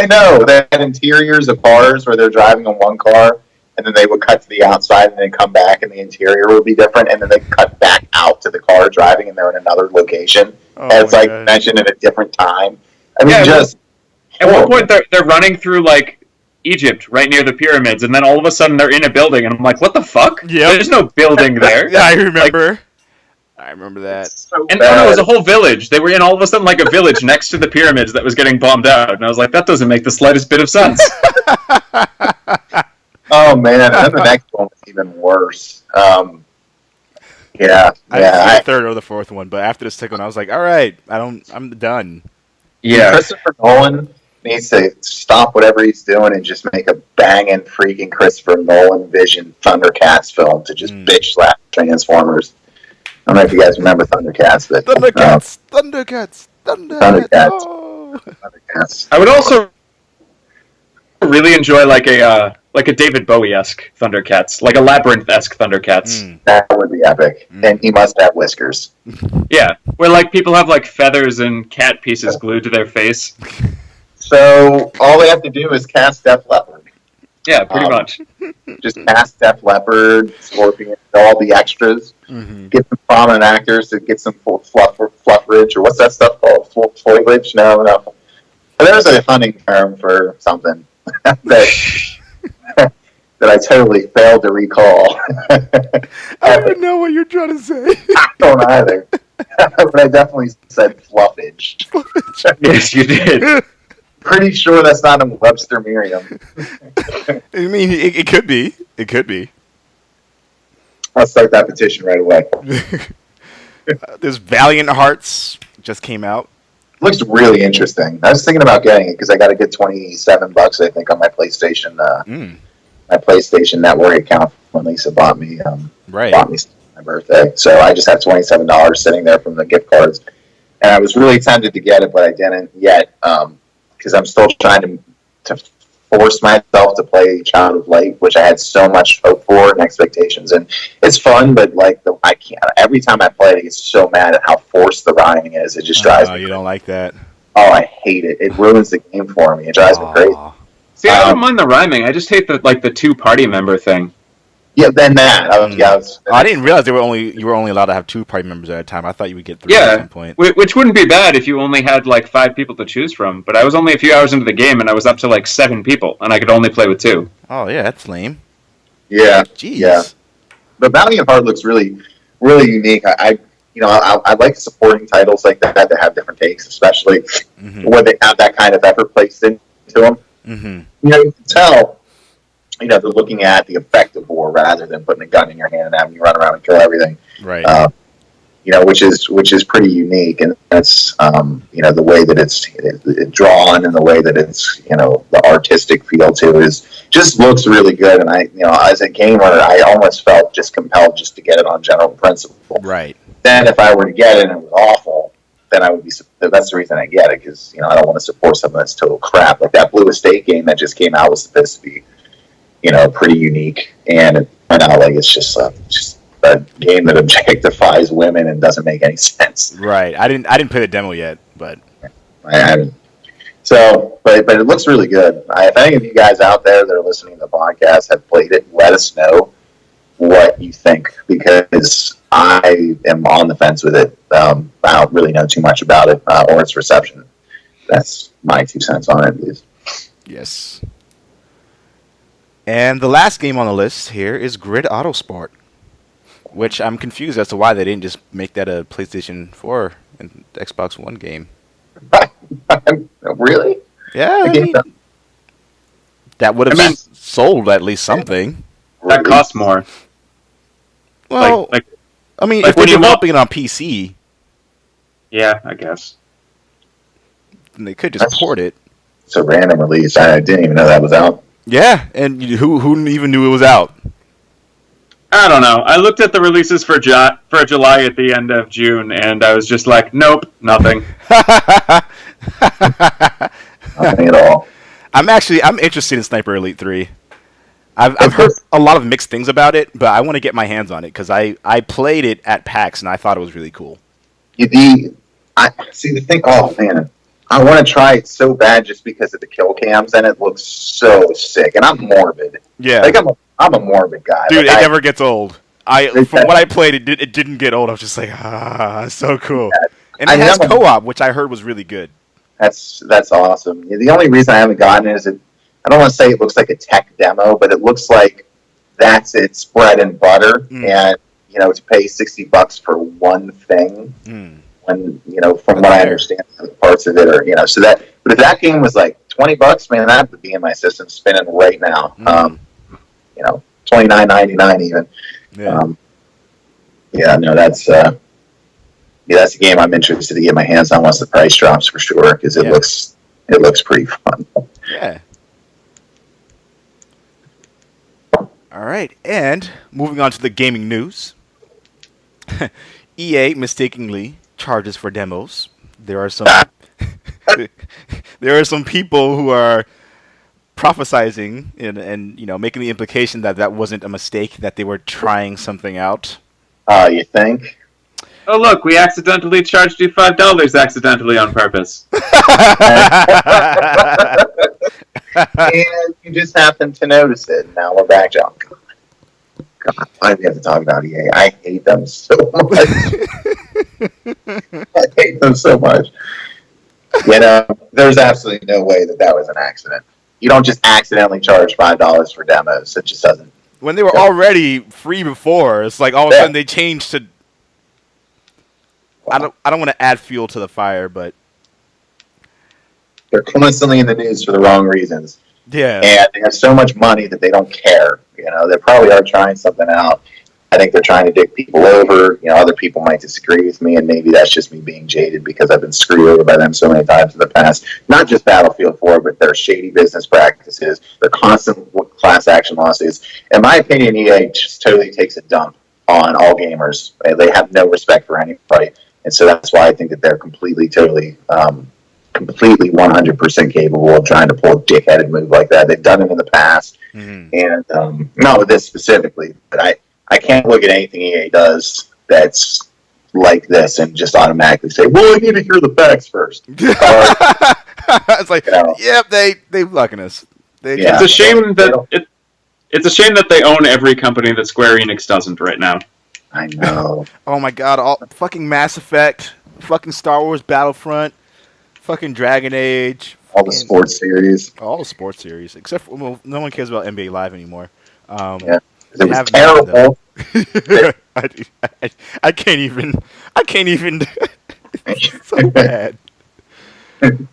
know. They had interiors of cars where they're driving in one car, and then they would cut to the outside and then come back and the interior would be different, and then they cut back out to the car driving and they're in another location. And it's mentioned at a different time. I mean, just
At one point, they're running through, like, Egypt, right near the pyramids, and then all of a sudden they're in a building, and I'm like, what the fuck?
Yep.
There's no building there.
Yeah, I remember.
Like,
I remember that.
So
and no, it was a whole village. They were in all of a sudden like a village next to the pyramids that was getting bombed out, and I was like, that doesn't make the slightest bit of sense.
Oh man, and then the next one was even worse.
I didn't see the third or the fourth one, but after the second one, I was like, all right, I'm done.
Yeah.
Christopher Nolan needs to stop whatever he's doing and just make a banging freaking Christopher Nolan Vision Thundercats film to just bitch slap Transformers. I don't know if you guys remember Thundercats, but
Thundercats. Oh.
Thundercats.
I would also really enjoy like a David Bowie-esque Thundercats, like a Labyrinth-esque Thundercats.
That would be epic. And he must have whiskers.
Yeah, where like people have like feathers and cat pieces glued to their face.
So all they have to do is cast Def Leppard.
Yeah, pretty much.
Just cast Def Leppard, Scorpion, all the extras. Get some prominent actors to get some fluffage, or what's that stuff called? Foliage? No. But there's a hunting term for something that I totally failed to recall.
I don't even know what you're trying to say.
I don't either. But I definitely said fluffage.
Yes, you did.
Pretty sure that's not in Webster Merriam.
I mean, it could be. It could be.
I'll start that petition right away.
This Valiant Hearts just came out.
Looks really interesting. I was thinking about getting it because I got a good $27, I think, on my PlayStation. My PlayStation Network account when Lisa bought me. Bought me for my birthday. So I just have $27 sitting there from the gift cards, and I was really tempted to get it, but I didn't yet because I'm still trying to force myself to play Child of Light, which I had so much hope for and expectations, and it's fun, but like I can't. Every time I play it, I get so mad at how forced the rhyming is. It just drives me.
Oh, you don't like that?
Oh, I hate it. It ruins the game for me. It drives me crazy.
See, I don't mind the rhyming. I just hate the two party member thing.
Yeah, then that.
I didn't realize you were only allowed to have 2 party members at a time. I thought you would get 3 at some point.
Which wouldn't be bad if you only had like 5 people to choose from. But I was only a few hours into the game, and I was up to like 7 people, and I could only play with 2.
Oh yeah, that's lame.
Yeah,
Jeez.
Yeah. But Valiant Heart looks really, really unique. I like supporting titles like that have different takes, especially when they have that kind of effort placed into them. You can tell. They're looking at the effect of war rather than putting a gun in your hand and having you run around and kill everything.
Right.
Which is pretty unique, and that's the way that it's drawn and the way that it's the artistic feel to it just looks really good. And I as a gamer, I almost felt just compelled just to get it on general principle.
Right.
Then if I were to get it and it was awful, then I would be. That's the reason I get it, because I don't want to support something that's total crap. Like that Blue Estate game that just came out was supposed to be pretty unique, and it turned out like it's just a game that objectifies women and doesn't make any sense.
Right. I didn't play the demo yet, but
I haven't. So, but it looks really good. If any of you guys out there that are listening to the podcast have played it, let us know what you think, because I am on the fence with it. I don't really know too much about it or its reception. That's my 2 cents on it, at least.
yes. And the last game on the list here is Grid Autosport, which I'm confused as to why they didn't just make that a PlayStation 4 and Xbox One game.
Really?
Yeah, that would have sold at least something.
That costs more.
Well, if they're developing it on PC,
yeah, I guess.
then they could just port it.
It's a random release. I didn't even know that was out.
Yeah, and who even knew it was out?
I don't know. I looked at the releases for July at the end of June, and I was just like, nope, nothing.
Nothing at all.
I'm interested in Sniper Elite 3. I've heard a lot of mixed things about it, but I want to get my hands on it because I played it at PAX and I thought it was really cool.
See the thing. Oh man, I want to try it so bad just because of the kill cams, and it looks so sick. And I'm morbid.
Yeah,
like I'm a morbid guy.
Dude, it never gets old. From what I played, it didn't get old. I was just like, so cool. And it has co-op, which I heard was really good.
That's awesome. The only reason I haven't gotten it is I don't want to say it looks like a tech demo, but it looks like that's its bread and butter. And to pay $60 for one thing, when from what I understand, the parts of it are so that. But if that game was like $20, man, that would be in my system spinning right now. $29.99 even. That's that's a game I'm interested to get my hands on once the price drops for sure, because it looks pretty fun.
Yeah. All right, and moving on to the gaming news. EA mistakenly charges for demos. There are some people who are prophesizing and making the implication that wasn't a mistake, that they were trying something out.
You think?
Oh look, we accidentally charged you $5 accidentally on purpose.
And you just happened to notice it, and now we're back, John. God, why do we have to talk about EA? I hate them so much. I hate them so much. There's absolutely no way that was an accident. You don't just accidentally charge $5 for demos. It just doesn't.
When they were already free before, it's like all of a sudden they changed to. I don't want to add fuel to the fire, but
they're constantly in the news for the wrong reasons.
Yeah,
and they have so much money that they don't care. They probably are trying something out. I think they're trying to dick people over. Other people might disagree with me, and maybe that's just me being jaded because I've been screwed over by them so many times in the past. Not just Battlefield 4, but their shady business practices, their constant class action lawsuits. In my opinion, EA just totally takes a dump on all gamers. They have no respect for anybody. And so that's why I think that they're completely 100% capable of trying to pull a dickheaded move like that. They've done it in the past, and not with this specifically, but I can't look at anything EA does that's like this and just automatically say, well, I need to hear the facts first.
It's like, yep, they fucking us.
It's a shame that it's a shame that they own every company that Square Enix doesn't right now.
I know.
Oh my god, all fucking Mass Effect, fucking Star Wars Battlefront, fucking Dragon Age,
all the sports series.
All the sports series, except for, no one cares about NBA Live anymore.
It was terrible.
I can't even. It's so bad.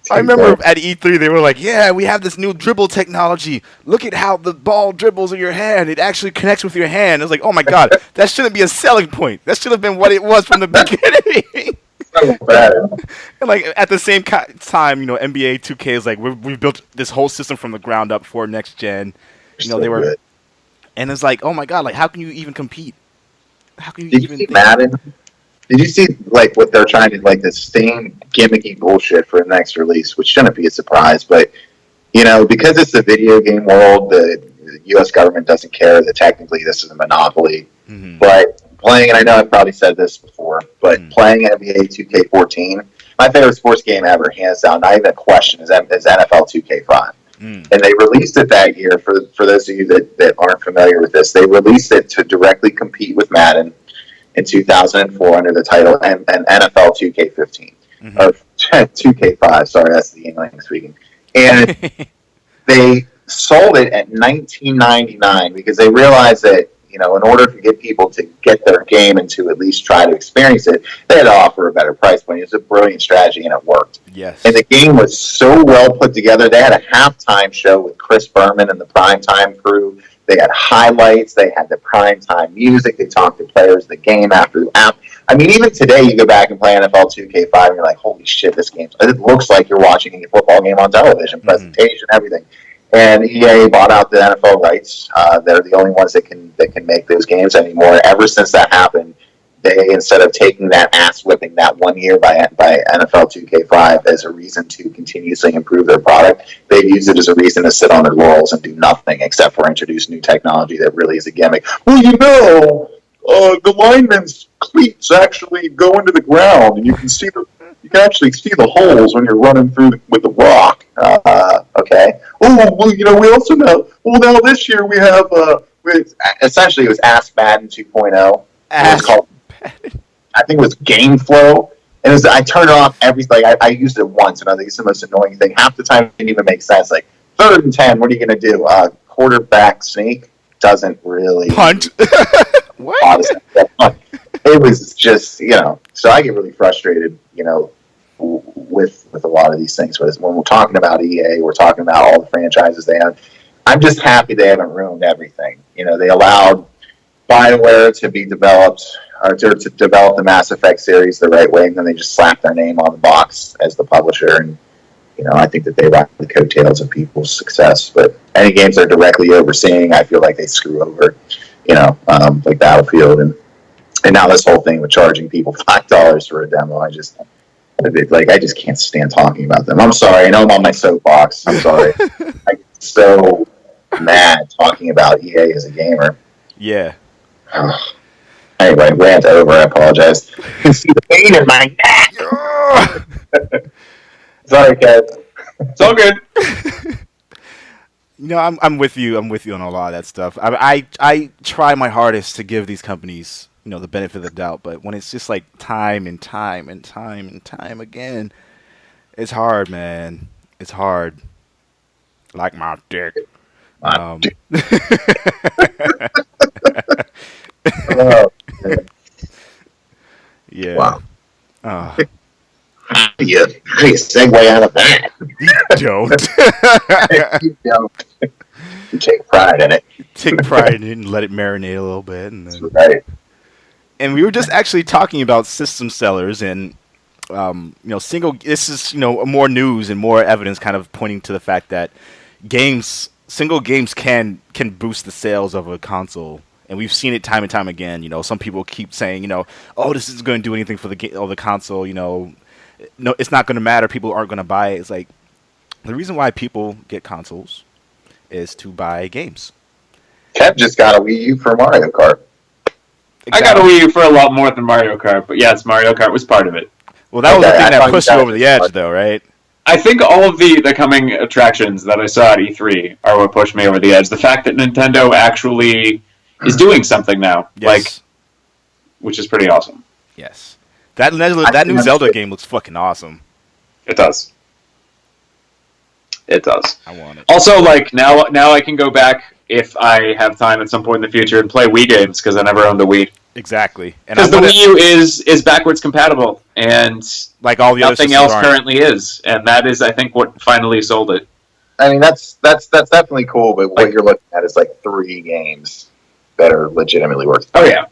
I remember at E3 they were like, yeah, we have this new dribble technology. Look at how the ball dribbles in your hand. It actually connects with your hand. I was like, oh my god, that shouldn't be a selling point. That should have been what it was from the beginning.
So bad.
And like at the same time, NBA 2K is like, we've built this whole system from the ground up for next gen. They were, and it's like, oh my god, like how can you even compete? How can you
Did
even
you see
think?
Madden? Did you see what they're trying to the same gimmicky bullshit for the next release, which shouldn't be a surprise, but because it's the video game world, the U.S. government doesn't care that technically this is a monopoly. But playing, and I know I've probably said this before, but playing NBA 2K14, my favorite sports game ever, hands down, not even a question, is NFL 2K5. And they released it that year. For those of you that aren't familiar with this, they released it to directly compete with Madden in 2004 under the title and NFL 2K15 or 2K5. Sorry, that's the English speaking. And they sold it at $19.99 because they realized that in order to get people to get their game and to at least try to experience it, they had to offer a better price point. It was a brilliant strategy, and it worked.
Yes.
And the game was so well put together. They had a halftime show with Chris Berman and the Primetime crew. They had highlights. They had the primetime music. They talked to players the game after the app. I mean, even today, you go back and play NFL 2K5, and you're like, holy shit, it looks like you're watching a football game on television, presentation, everything. And EA bought out the NFL rights. They're the only ones that can make those games anymore. Ever since that happened, they, instead of taking that ass whipping that 1 year by NFL 2K5 as a reason to continuously improve their product, they've used it as a reason to sit on their laurels and do nothing except for introduce new technology that really is a gimmick. Well, the linemen's cleats actually go into the ground, and you can actually see the holes when you're running through with the rock. Okay. Oh, well, we also know. Well, now this year we have. Essentially, it was Ask Madden 2.0. I think it was Game Flow, And I turned it off I used it once, and I think it's the most annoying thing. Half the time, it didn't even make sense. Like, 3rd and 10, what are you going to do? Quarterback sneak doesn't really...
Punt? What?
It was just, so I get really frustrated, with a lot of these things. But when we're talking about EA, we're talking about all the franchises they have. I'm just happy they haven't ruined everything. They allowed BioWare to be developed, or to develop the Mass Effect series the right way, and then they just slapped their name on the box as the publisher. And I think that they ride the coattails of people's success. But any games they're directly overseeing, I feel like they screw over. Like Battlefield, and now this whole thing with charging people $5 for a demo. I just can't stand talking about them. I'm sorry. I know I'm on my soapbox. I'm sorry. I get so mad talking about EA as a gamer.
Yeah.
Anyway, rant over. I apologize. You see the pain in my neck. Sorry, Kev.
It's all good.
I'm with you. I'm with you on a lot of that stuff. I try my hardest to give these companies, the benefit of the doubt, but when it's just like time and time and time and time again, it's hard, man. It's hard. Like my dick.
Dick.
Yeah.
Wow.
Oh.
How do you segue out of that?
You don't.
You don't. You take pride in it.
Take pride in it and let it marinate a little bit. And then...
Right.
And we were just actually talking about system sellers and, this is, more news and more evidence kind of pointing to the fact that single games can boost the sales of a console. And we've seen it time and time again. Some people keep saying, oh, this isn't going to do anything for the console. No, it's not going to matter. People aren't going to buy it. It's like the reason why people get consoles is to buy games.
Kev just got a Wii U for Mario Kart.
Exactly.
I got a Wii U for a lot more than Mario Kart, but yes, Mario Kart was part of it.
Well, that was the thing that pushed you over the edge, though, right?
I think all of the coming attractions that I saw at E3 are what pushed me over the edge. The fact that Nintendo actually is doing something now,
Yes.
which is pretty awesome.
Yes. That new Zelda game looks fucking awesome.
It does. It does.
I want it.
Also, now I can go back if I have time at some point in the future and play Wii games because I never owned a Wii.
Exactly.
Because the Wii U is backwards compatible, and
like all the
nothing else currently is, and that is, I think, what finally sold it.
I mean, that's definitely cool, but what you're looking at is like 3 games that are legitimately worth.
Oh yeah.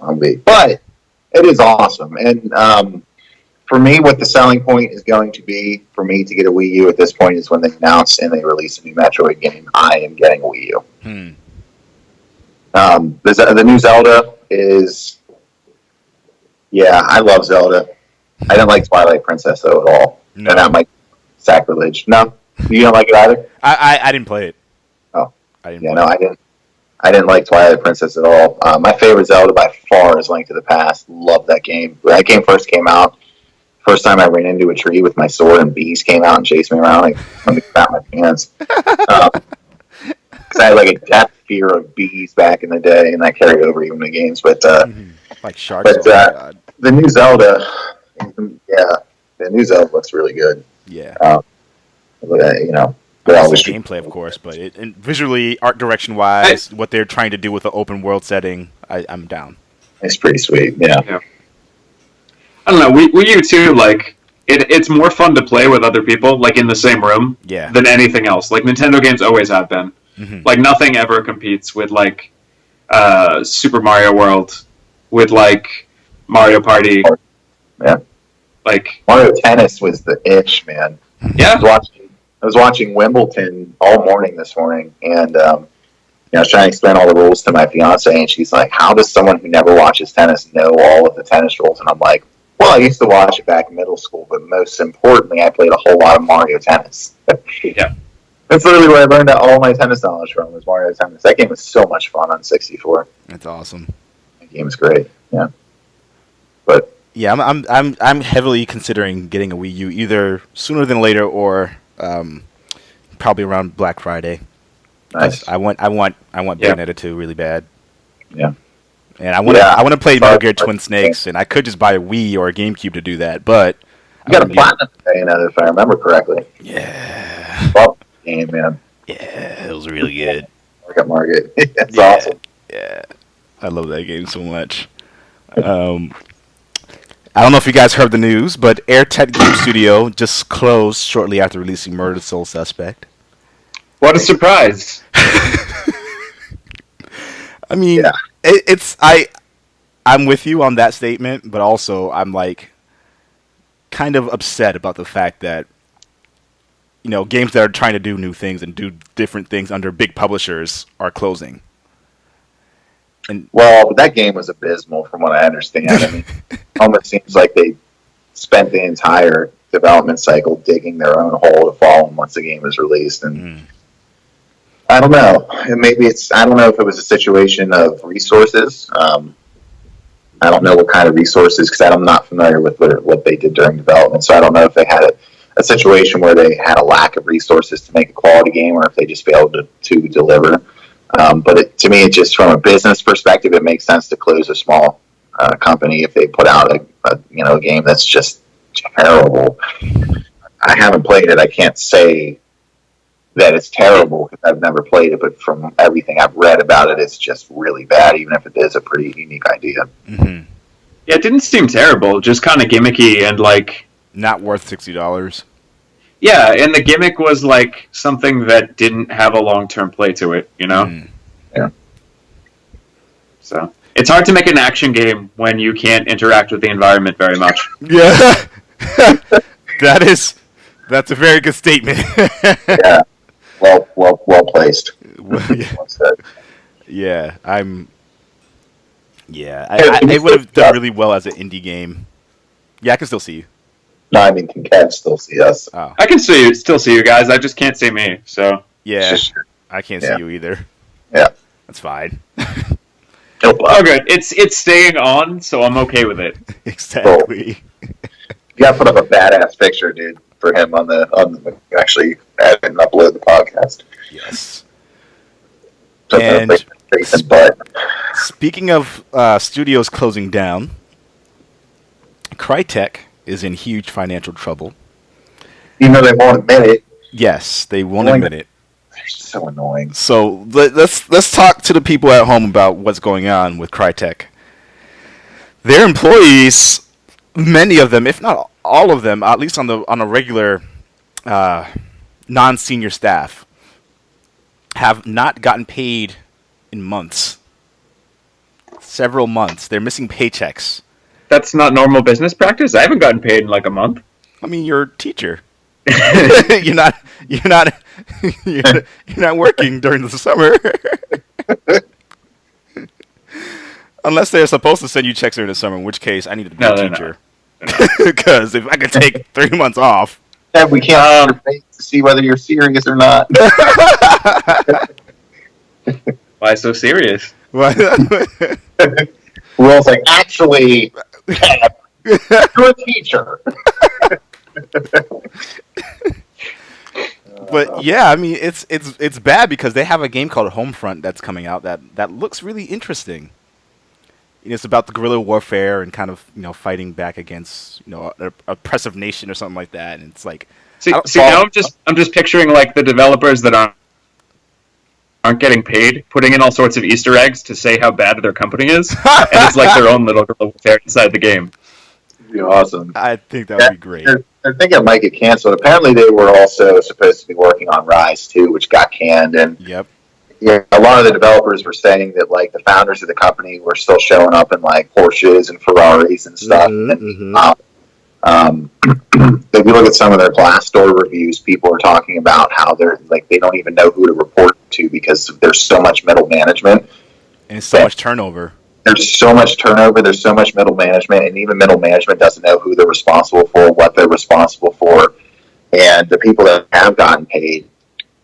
On Wii, but it is awesome, and for me, what the selling point is going to be for me to get a Wii U at this point is when they announce and they release a new Metroid game. I am getting a Wii U. The new Zelda is, I love Zelda. I didn't like Twilight Princess though at all.
No.
And that might be sacrilege. No, you don't like it either.
I didn't play it.
Oh,
I didn't.
I didn't like Twilight Princess at all. My favorite Zelda by far is Link to the Past. Love that game. When that game first came out, first time I ran into a tree with my sword and bees came out and chased me around. Let me crap my pants. Because I had like a death fear of bees back in the day, and that carried over even the games. But
like sharks.
But the new Zelda, the new Zelda looks really good.
Yeah.
Gameplay,
of course, but and visually, art direction wise, what they're trying to do with the open world setting, I'm down.
It's pretty sweet. Yeah.
I don't know. Wii U too. It's more fun to play with other people, in the same room, than anything else. Nintendo games always have been. Mm-hmm. Nothing ever competes with Super Mario World, with Mario Party.
Yeah. Mario Tennis was the itch, man.
Yeah.
I was watching Wimbledon all morning this morning, and I was trying to explain all the rules to my fiance, and she's like, "How does someone who never watches tennis know all of the tennis rules?" And I'm like, "Well, I used to watch it back in middle school, but most importantly, I played a whole lot of Mario Tennis."
Yeah,
that's literally where I learned all my tennis knowledge from, was Mario Tennis. That game was so much fun on 64.
That's awesome.
That game is great. Yeah, but
yeah, I'm heavily considering getting a Wii U either sooner than later or probably around Black Friday.
Nice.
I want Bayonetta 2 really bad.
Yeah.
And I want to play Metal Gear Twin Snakes, and I could just buy a Wii or a GameCube to do that, but
you got a platinum Bayonetta, if I remember correctly.
Yeah.
Well, game, man.
Yeah, it was really good.
Market. It's awesome.
Yeah, I love that game so much. I don't know if you guys heard the news, but AirTech Game Studio just closed shortly after releasing Murder Soul Suspect.
What a surprise!
I mean, I'm with you on that statement, but also I'm like kind of upset about the fact that games that are trying to do new things and do different things under big publishers are closing. And
well, that game was abysmal from what I understand. I mean, it almost seems like they spent the entire development cycle digging their own hole to fall in once the game was released. And I don't know. I don't know if it was a situation of resources. I don't know what kind of resources, because I'm not familiar with what they did during development. So I don't know if they had a situation where they had a lack of resources to make a quality game, or if they just failed to deliver. But to me, it just from a business perspective, it makes sense to close a small company if they put out a game that's just terrible. I haven't played it. I can't say that it's terrible because I've never played it, but from everything I've read about it, it's just really bad, even if it is a pretty unique idea.
Mm-hmm.
Yeah, it didn't seem terrible, just kind of gimmicky and like...
not worth $60.
Yeah, and the gimmick was like something that didn't have a long-term play to it,
Yeah.
So, it's hard to make an action game when you can't interact with the environment very much.
Yeah. That's a very good statement.
Yeah. Well placed.
Yeah, I would have done really well as an indie game. Yeah, I can still see you.
No, I mean, can Kev still see us?
Oh.
I can still see you guys. I just can't see me. So
Yeah,
Sure.
I can't see you either.
Yeah.
That's fine.
oh, good. It's staying on, so I'm okay with it.
Exactly.
You gotta put up a badass picture, dude, for him on the actually add and upload the podcast.
Yes.
So
And
but
speaking of studios closing down, Crytek is in huge financial trouble.
even though they won't admit it,
Yes, they won't
Annoying.
admit it.
they're so annoying.
So let's talk to the people at home about what's going on with Crytek. Their employees, many of them, if not all of them, at least on a regular non-senior staff, have not gotten paid in months. Several months. They're missing paychecks.
That's not normal business practice. I haven't gotten paid in like a month.
I mean, you're a teacher. you're not working during the summer. Unless they're supposed to send you checks during the summer, in which case I need to be a teacher. Because if I could take 3 months off.
Yeah, we can't your face to see whether you're serious or not.
Why so serious?
Will's like, actually, you're a teacher.
But yeah, I mean, it's bad because they have a game called Homefront that's coming out that looks really interesting. It's about the guerrilla warfare and kind of fighting back against an oppressive nation or something like that. And it's like,
see now I'm just picturing like the developers that aren't getting paid, putting in all sorts of Easter eggs to say how bad their company is, and it's like their own little guerrilla warfare inside the game.
It'd be awesome.
I think that would be great.
I think it might get canceled. Apparently, they were also supposed to be working on Rise 2, which got canned. And
Yep.
yeah, a lot of the developers were saying that like the founders of the company were still showing up in like Porsches and Ferraris and stuff. If you look at some of their Glassdoor reviews, people are talking about how they're like they don't even know who to report to because there's so much middle management
And so much turnover.
There's so much turnover, there's so much middle management, and even middle management doesn't know who they're responsible for, what they're responsible for. And the people that have gotten paid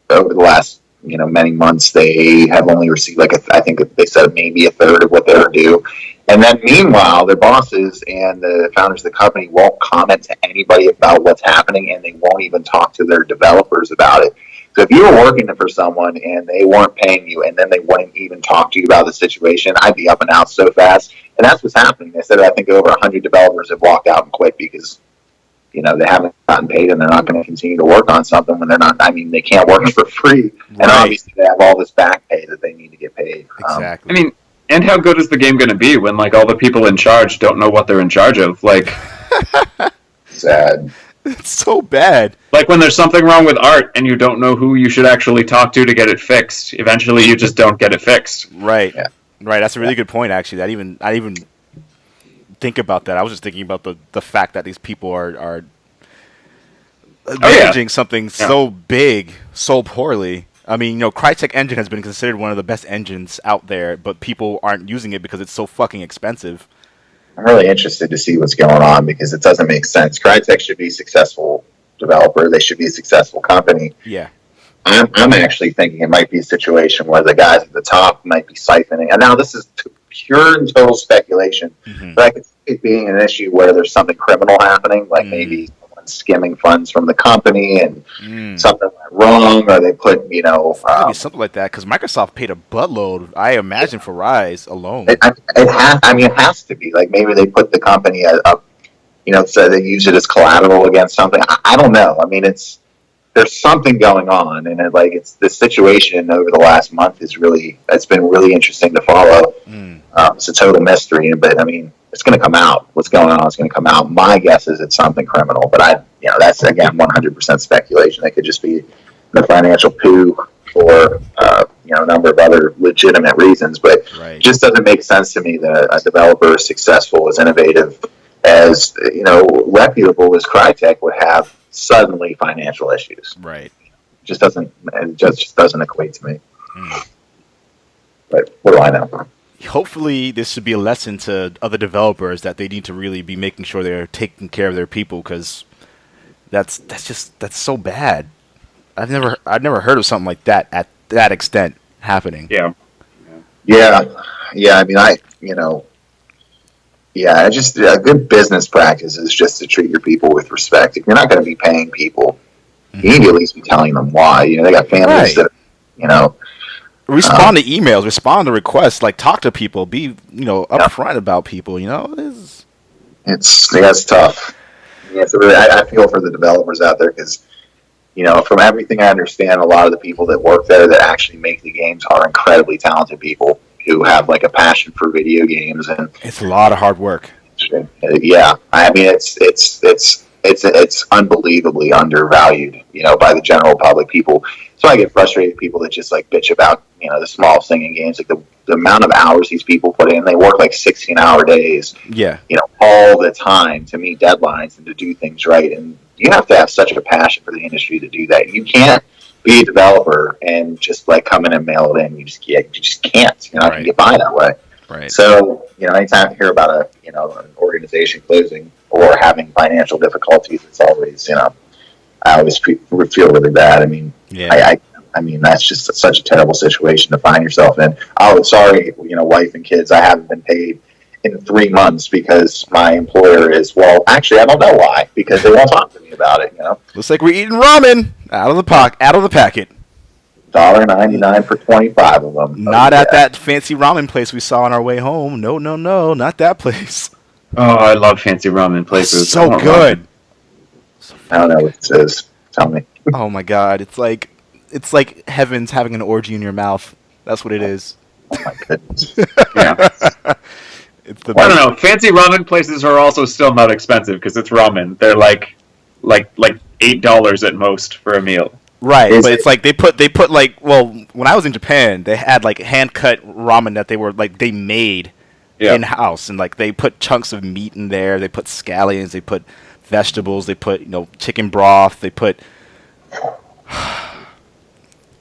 over the last many months, they have only received I think they said maybe a third of what they're due. And then meanwhile, their bosses and the founders of the company won't comment to anybody about what's happening, and they won't even talk to their developers about it. So if you were working for someone and they weren't paying you and then they wouldn't even talk to you about the situation, I'd be up and out so fast. And that's what's happening. They said I think over 100 developers have walked out and quit because, they haven't gotten paid and they're not going to continue to work on something when they're not, they can't work for free. Right. And obviously they have all this back pay that they need to get paid.
Exactly.
And how good is the game going to be when, all the people in charge don't know what they're in charge of?
Sad.
It's so bad.
When there's something wrong with art and you don't know who you should actually talk to get it fixed, eventually you just don't get it fixed.
Right.
Yeah.
Right. That's a really good point, actually. I didn't even think about that. I was just thinking about the fact that these people are managing something so big, so poorly. I mean, Crytek engine has been considered one of the best engines out there, but people aren't using it because it's so fucking expensive.
I'm really interested to see what's going on because it doesn't make sense. Crytek should be a successful developer. They should be a successful company.
Yeah.
I'm actually thinking it might be a situation where the guys at the top might be siphoning. And now this is pure and total speculation, but I could see it being an issue where there's something criminal happening, maybe someone skimming funds from the company and something went wrong, or they put,
maybe something like that, because Microsoft paid a buttload, I imagine, for Rise alone.
It has to be. Maybe they put the company up, so they use it as collateral against something. I don't know. There's something going on, and it's the situation over the last month it's been really interesting to follow. It's a total mystery, but it's going to come out. What's going on is going to come out. My guess is it's something criminal, but that's again 100% speculation. It could just be the financial coup or a number of other legitimate reasons, but it just doesn't make sense to me that a developer as successful, as innovative, as reputable as Crytek would have suddenly financial issues.
Right.
It just doesn't equate to me. But what do I know?
Hopefully this should be a lesson to other developers that they need to really be making sure they're taking care of their people, because that's so bad. I've never heard of something like that at that extent happening.
Yeah.
Just a good business practice is just to treat your people with respect. If you're not going to be paying people, you need to at least be telling them why. They got families that,
respond to emails, respond to requests, talk to people, be, upfront about people,
It's tough. I feel for the developers out there because, from everything I understand, a lot of the people that work there that actually make the games are incredibly talented people who have a passion for video games, and
it's a lot of hard work.
Yeah, it's unbelievably undervalued, by the general public. People, so I get frustrated with people that just bitch about the small thing in games, the amount of hours these people put in. They work 16-hour days, all the time to meet deadlines and to do things right, and you have to have such a passion for the industry to do that. You can't be a developer and just come in and mail it in. You just can't. You're not going to get by that way.
Right.
So anytime I hear about an organization closing or having financial difficulties, it's always I always feel really bad. That's just such a terrible situation to find yourself in. Oh, sorry, wife and kids, I haven't been paid in 3 months because my employer is, actually, I don't know why, because they won't talk to me about it,
Looks like we're eating ramen out of the packet.
$1.99 for 25 of them.
Not at that fancy ramen place we saw on our way home. No, not that place.
Oh, I love fancy ramen places.
So good.
I don't know what it is. Tell me.
Oh my god, it's like heaven's having an orgy in your mouth. That's what it is.
Oh my goodness.
Yeah.
It's the
I don't know. Fancy ramen places are also still not expensive because it's ramen. They're like $8 at most for a meal.
Right, but it's they put when I was in Japan, they had hand cut ramen that they made in house, and they put chunks of meat in there. They put scallions, they put vegetables, they put chicken broth, they put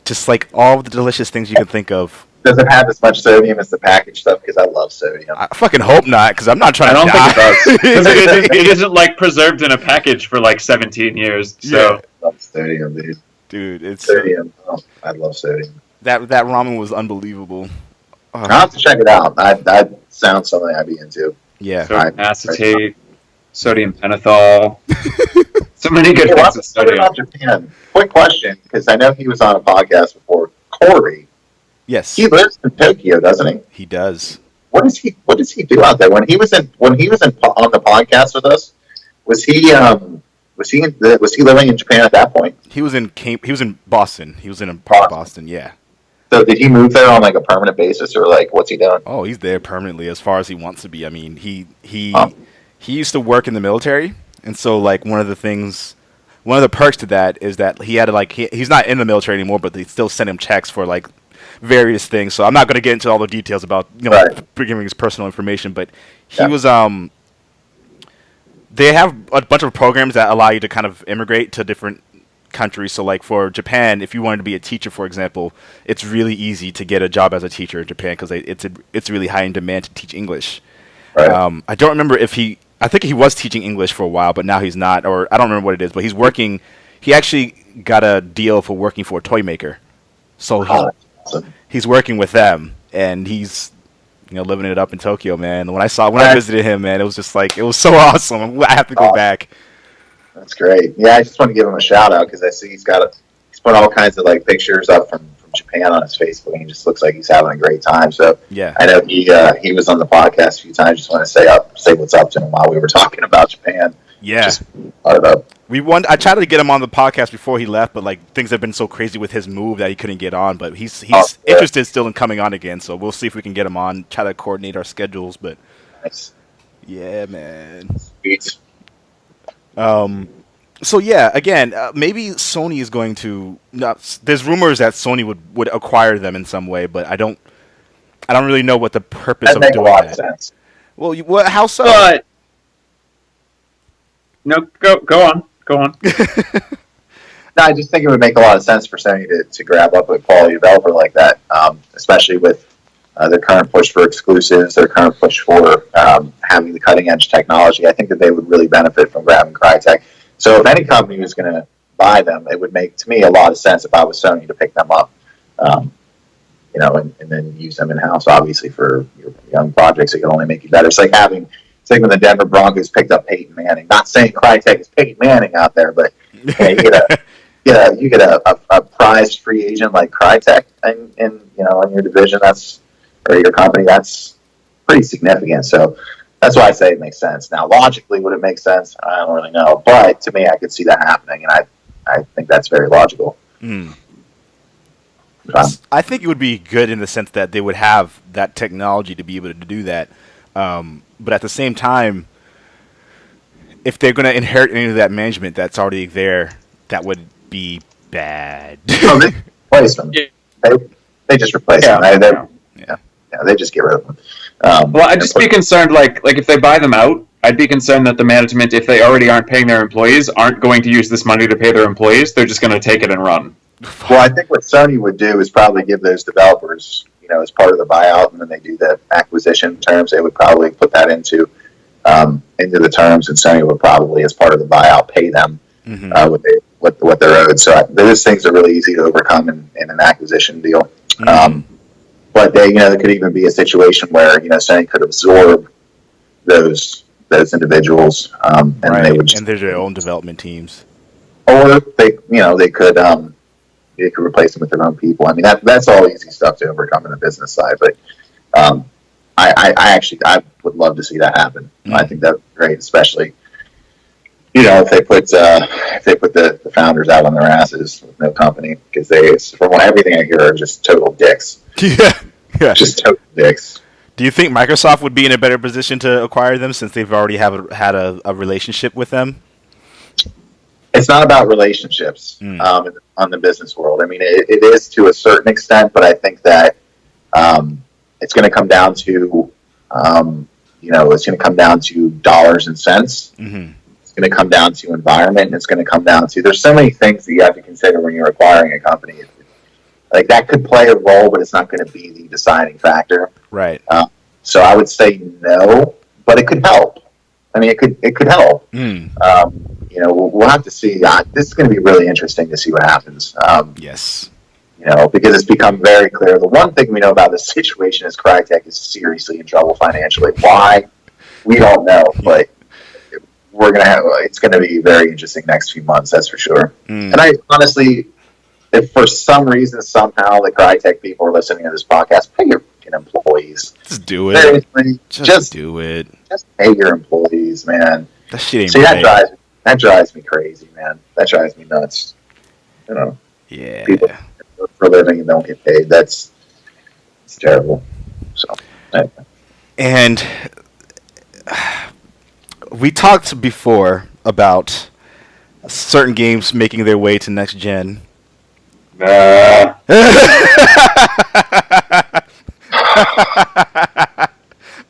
just all the delicious things you can think of.
Does it have as much sodium as the packaged stuff? Because I love sodium.
I fucking hope not, because I'm not trying to die.
I don't think it does. It isn't preserved in a package for 17 years. So.
Yeah. I love sodium, dude.
Dude, it's
sodium. I love sodium.
That ramen was unbelievable.
I'll have to check it out. That sounds something I'd be into.
Yeah.
Acetate. Sodium pentothal. So many good things with
What about
sodium.
Japan? Quick question, because I know he was on a podcast before. Corey,
Yes,
he lives in Tokyo, doesn't he?
he does.
What does he do out there? When he was on the podcast with us, was he living in Japan at that point?
He was in Boston. He was in a part of Boston. Yeah.
So did he move there on like a permanent basis, or like what's he doing?
Oh, he's there permanently as far as he wants to be. I mean, he
Oh.
he used to work in the military, and so like one of the perks to that is that he had to like he's not in the military anymore, but they still send him checks for like various things. So I'm not going to get into all the details about
Right.
giving his personal information, but he
Yeah.
was They have a bunch of programs that allow you to kind of immigrate to different countries. So like for Japan, if you wanted to be a teacher, for example, it's really easy to get a job as a teacher in Japan because it's really high in demand to teach English.
Right.
I don't remember if I think he was teaching English for a while, but now he's not, or I don't remember what it is, but he's working. He actually got a deal for working for a toy maker. So
Oh, that's awesome.
he's working with them, and he's living it up in Tokyo, man. When I visited him, man, it was just like it was so awesome. I have to go back.
That's great. Yeah, I just want to give him a shout out because I see he's put all kinds of like pictures up from Japan on his Facebook, and he just looks like he's having a great time. So
Yeah.
I know he was on the podcast a few times. Just want to say what's up to him while we were talking about Japan.
Yeah.
Just brought it up.
I tried to get him on the podcast before he left, but like things have been so crazy with his move that he couldn't get on. But he's
Oh, yeah.
interested still in coming on again, so we'll see if we can get him on. Try to coordinate our schedules, but
Nice.
yeah, man.
Sweet.
So yeah, again, maybe Sony is going to. There's rumors that Sony would acquire them in some way, but I don't really know what the purpose
That
of
makes a
doing
lot of
that.
sense.
Well, how so?
But no, go on.
No, I just think it would make a lot of sense for Sony to grab up a quality developer like that, especially with their current push for exclusives, their current push for having the cutting edge technology. I think that they would really benefit from grabbing Crytek. So if any company was going to buy them, it would make to me a lot of sense if I was Sony to pick them up, and then use them in house. Obviously, for your young projects, it can only make you better. It's like when the Denver Broncos picked up Peyton Manning. Not saying Crytek is Peyton Manning out there, but you get a prized free agent like Crytek in your division, or your company, that's pretty significant. So that's why I say it makes sense. Now, logically, would it make sense? I don't really know, but to me, I could see that happening, and I think that's very logical.
I think it would be good in the sense that they would have that technology to be able to do that. But at the same time, if they're going to inherit any of that management that's already there, that would be bad.
No, they replace them.
Yeah.
They just replace them. They just get rid of them.
Well, I'd just be concerned, like if they buy them out, I'd be concerned that the management, if they already aren't paying their employees, aren't going to use this money to pay their employees. They're just going to take it and run.
Well, I think what Sony would do is probably give those developers, as part of the buyout, and then they do the acquisition terms. They would probably put that into the terms, and Sony would probably, as part of the buyout, pay them what they're owed. So those things are really easy to overcome in an acquisition deal. But there could even be a situation where Sony could absorb those individuals, and
Right.
they would
And there's their own development teams.
or they could replace them with their own people. I mean, that's all easy stuff to overcome in the business side. But I would love to see that happen. I think that'd be great, especially if they put the founders out on their asses with no company, because from everything I hear, are just total dicks.
Yeah.
Just total dicks.
Do you think Microsoft would be in a better position to acquire them since they've already had a relationship with them?
It's not about relationships on the business world. I mean, it is to a certain extent, but I think that it's going to come down to it's going to come down to dollars and cents. It's going to come down to environment, and it's going to come down to there's so many things that you have to consider when you're acquiring a company. Like that could play a role, but it's not going to be the deciding factor.
Right.
So I would say no, but it could help. I mean, it could help. We'll have to see. This is going to be really interesting to see what happens.
Yes.
Because it's become very clear. The one thing we know about this situation is Crytek is seriously in trouble financially. Why? We don't know, but it's gonna be very interesting next few months, that's for sure. And I honestly, if for some reason somehow the Crytek people are listening to this podcast, pay your fucking employees.
Just do it.
Seriously,
just do it.
Just pay your employees, man.
That shit ain't
See,
right.
that drives me crazy, man. That drives me nuts. You know,
Yeah.
people work for a living and don't get paid. It's terrible. So, anyway.
And we talked before about certain games making their way to next gen.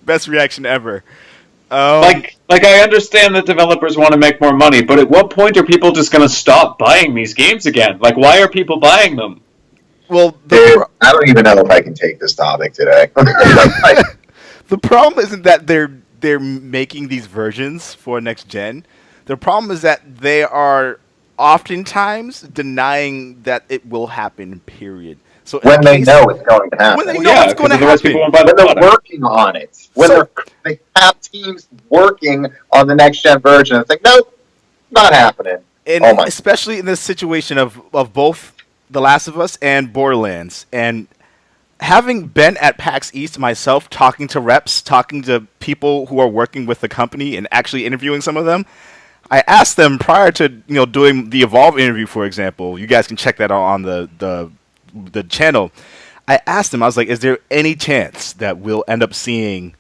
Best reaction ever.
Like I understand that developers want to make more money, but at what point are people just going to stop buying these games again? Like, why are people buying them?
Well,
Dude, I don't even know if I can take this topic today.
the problem isn't that they're making these versions for next gen. The problem is that they are oftentimes denying that it will happen. Period. So
when they know it's going to happen.
When they know it's going to happen.
When they're working on it. When they have teams working on the next gen version. It's like, nope, not happening.
And especially in this situation of both The Last of Us and Borderlands. And having been at PAX East myself, talking to reps, talking to people who are working with the company and actually interviewing some of them, I asked them prior to doing the Evolve interview, for example. You guys can check that out on the channel. I asked them, I was like, is there any chance that we'll end up seeing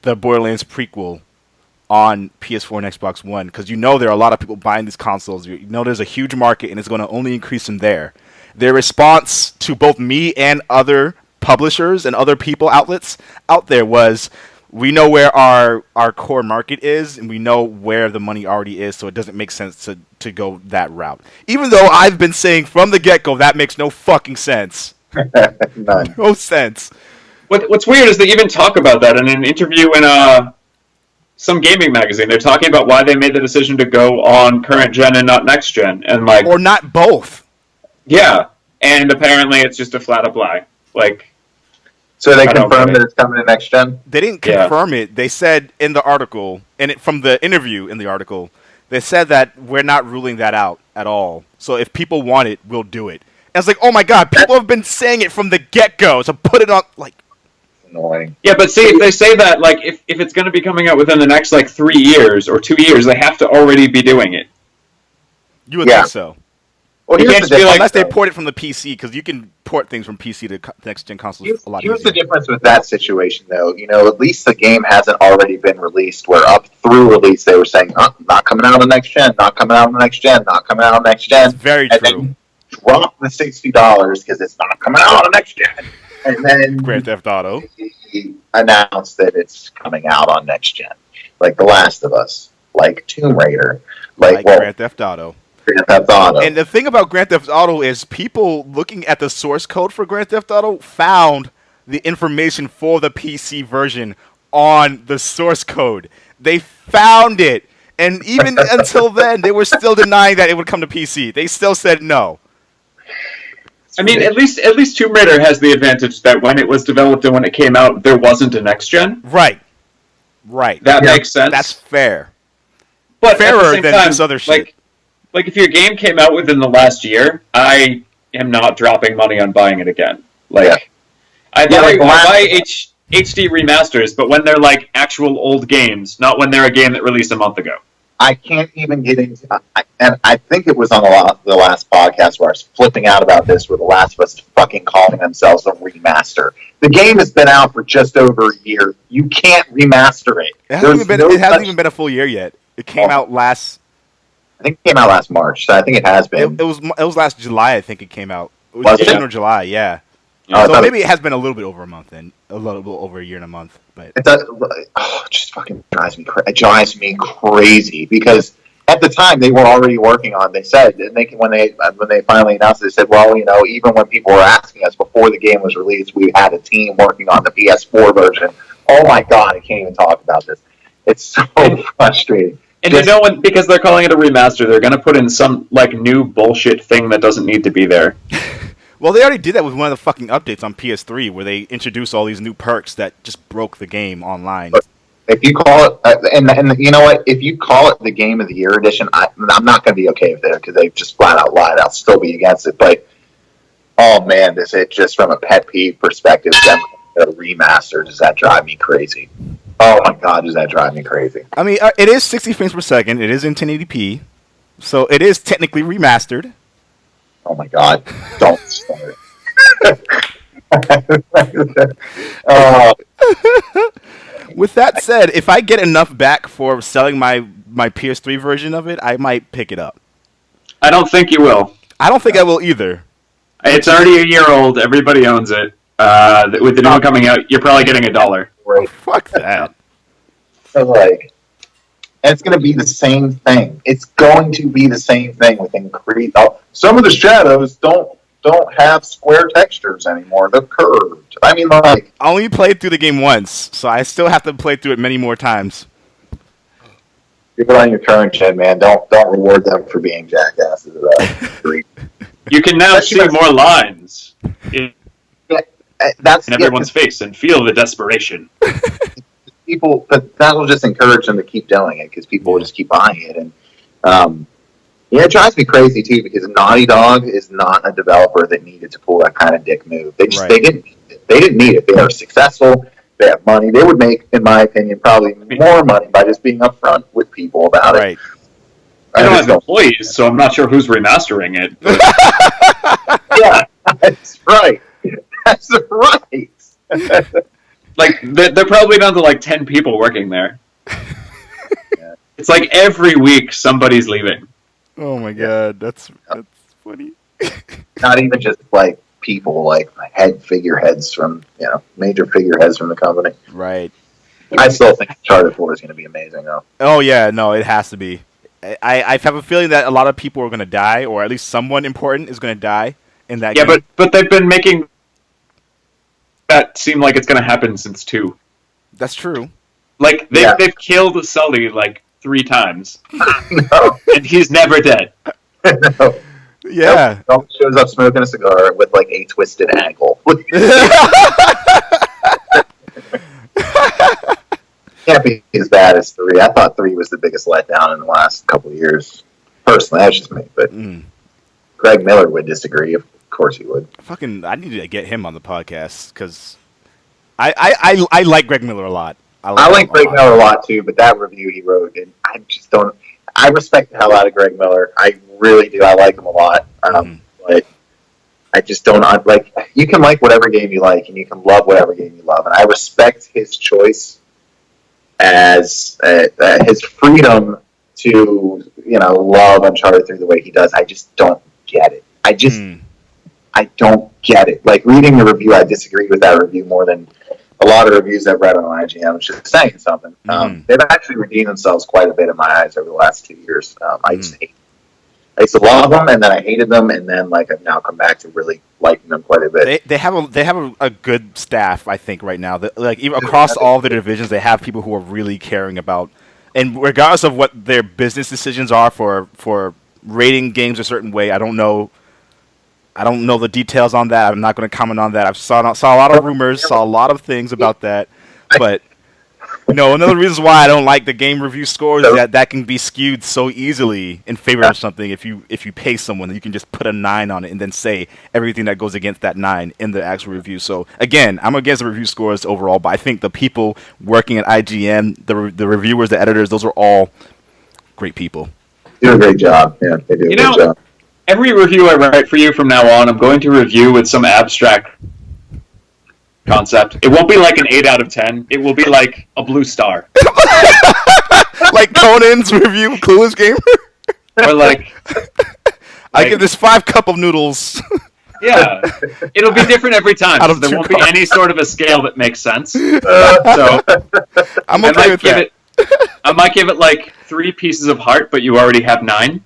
the Borderlands prequel on PS4 and Xbox One? Because there are a lot of people buying these consoles. There's a huge market, and it's going to only increase from there. Their response to both me and other publishers and other people outlets out there was, we know where our core market is, and we know where the money already is, so it doesn't make sense to go that route. Even though I've been saying from the get-go that makes no fucking sense.
None.
No sense.
What's weird is they even talk about that in an interview in some gaming magazine. They're talking about why they made the decision to go on current gen and not next gen, and
or not both.
Yeah, and apparently it's just a flat-up lie.
So they confirmed that it's coming to next gen?
They didn't confirm it. They said in the article, and from the interview in the article, they said that we're not ruling that out at all. So if people want it, we'll do it. And it's like, oh my god, people have been saying it from the get-go, so put it on,
Annoying.
Yeah, but see, if they say that, if it's going to be coming out within the next, 3 years or 2 years, they have to already be doing it.
You would think so.
Well,
unless they port it from the PC, because you can port things from PC to next-gen consoles a lot easier.
Here's the difference with that situation, though. At least the game hasn't already been released, where up through release they were saying, not coming out on next gen, not coming out on next gen, not coming out on next gen.
That's very true.
Then drop the $60 because it's not coming out on next gen. And then
Grand Theft Auto
announced that it's coming out on next gen. Like The Last of Us, like Tomb Raider,
Grand Theft Auto.
Grand Theft Auto.
And the thing about Grand Theft Auto is people looking at the source code for Grand Theft Auto found the information for the PC version on the source code. They found it. And even until then, they were still denying that it would come to PC. They still said no.
I mean, at least Tomb Raider has the advantage that when it was developed and when it came out, there wasn't a next gen.
Right. That
makes sense.
That's fair.
But
fairer
than
this other shit.
If your game came out within the last year, I am not dropping money on buying it again. I buy HD remasters, but when they're actual old games, not when they're a game that released a month ago.
I can't even get into, and I think it was on the last podcast where I was flipping out about this, where The Last of Us is fucking calling themselves a remaster. The game has been out for just over a year. You can't remaster it.
It hasn't even been a full year yet. It came out last.
I think it came out last March, so I think it has been.
It was last July. I think it came out. It
was
June or July? Yeah. So maybe it has been a little bit over a month, then a little bit over a year and a month. But
it does. It just fucking drives me. It drives me crazy because at the time they were already working on. They said, and when they finally announced it, they said, well, even when people were asking us before the game was released, we had a team working on the PS4 version. Oh my god, I can't even talk about this. It's so frustrating.
And because they're calling it a remaster, they're going to put in some new bullshit thing that doesn't need to be there.
Well, they already did that with one of the fucking updates on PS3, where they introduced all these new perks that just broke the game online.
If you call it, and you know what? If you call it the Game of the Year edition, I'm not going to be okay with it because they just flat out lied. I'll still be against it. But oh man, does it just from a pet peeve perspective? The remaster, does that drive me crazy? Oh my god, does that drive me crazy?
I mean, it is 60 frames per second. It is in 1080p, so it is technically remastered.
Oh my god, don't start.
With that said, if I get enough back for selling my PS3 version of it, I might pick it up.
I don't think you will.
I don't think I will either.
It's already a year old. Everybody owns it. With the new one coming out, you're probably getting $1.
Right.
Fuck that.
So like, and it's going to be the same thing. It's going to be the same thing with increased. Oh, some of the shadows don't have square textures anymore. They're curved. I mean, like,
I only played through the game once, so I still have to play through it many more times.
people on your current gen, man, don't reward them for being jackasses about it.
You can now see more lines in
That's
everyone's face and feel the desperation.
People, but that will just encourage them to keep doing it because people will just keep buying it. And it drives me crazy too because Naughty Dog is not a developer that needed to pull that kind of dick move. They didn't need it. They are successful. They have money. They would make, in my opinion, probably more money by just being upfront with people about it.
I don't have employees, so I'm not sure who's remastering it. But...
yeah, that's right. That's right.
Like, they're probably down to like 10 people working there.
Yeah.
It's like every week somebody's leaving.
Oh my god, that's funny.
Not even just like people, like figureheads from, major figureheads from the company.
Right.
I still think Charter 4 is going to be amazing, though.
Oh yeah, no, it has to be. I have a feeling that a lot of people are going to die, or at least someone important is going to die in that game.
Yeah, but they've been making that seem like it's going to happen since 2.
That's true.
Like, they've killed Sully like 3 times.
No.
And he's never dead.
No.
Yeah.
Nope. Shows up smoking a cigar with like a twisted ankle. Can't be as bad as 3. I thought 3 was the biggest letdown in the last couple of years. Personally, that's just me. But Greg Miller would disagree. Of course he would.
I need to get him on the podcast because I like Greg Miller a lot.
I like Greg Miller a lot too, but that review he wrote, and I just don't. I respect the hell out of Greg Miller. I really do. I like him a lot. But I just don't like. You can like whatever game you like, and you can love whatever game you love, and I respect his choice as his freedom to love Uncharted 3 the way he does. I just don't get it. I don't get it. Like, reading the review, I disagree with that review more than a lot of reviews I've read on IGN, which is saying something. They've actually redeemed themselves quite a bit in my eyes over the last 2 years. I used to love them, and then I hated them, and then I've now come back to really liking them quite a bit.
They have a good staff, I think, right now. Even across all the divisions, they have people who are really caring about, and regardless of what their business decisions are for rating games a certain way, I don't know the details on that. I'm not going to comment on that. I've saw a lot of rumors, saw a lot of things about that, but one of the reasons why I don't like the game review scores is that can be skewed so easily in favor of something. If you pay someone, you can just put a 9 on it and then say everything that goes against that 9 in the actual review. So again, I'm against the review scores overall, but I think the people working at IGN, the reviewers, the editors, those are all great people.
They do a great job. Yeah, they do a great job.
Every review I write for you from now on, I'm going to review with some abstract concept. It won't be like an 8 out of 10. It will be like a blue star.
Like Conan's review, Clueless Gamer?
Or like
I give this 5 cup of noodles.
Yeah. It'll be different every time.
Out of
there
2
won't
cups.
be any sort of a scale that makes sense. So
I'm okay with that.
I might give it like 3 pieces of heart, but you already have 9.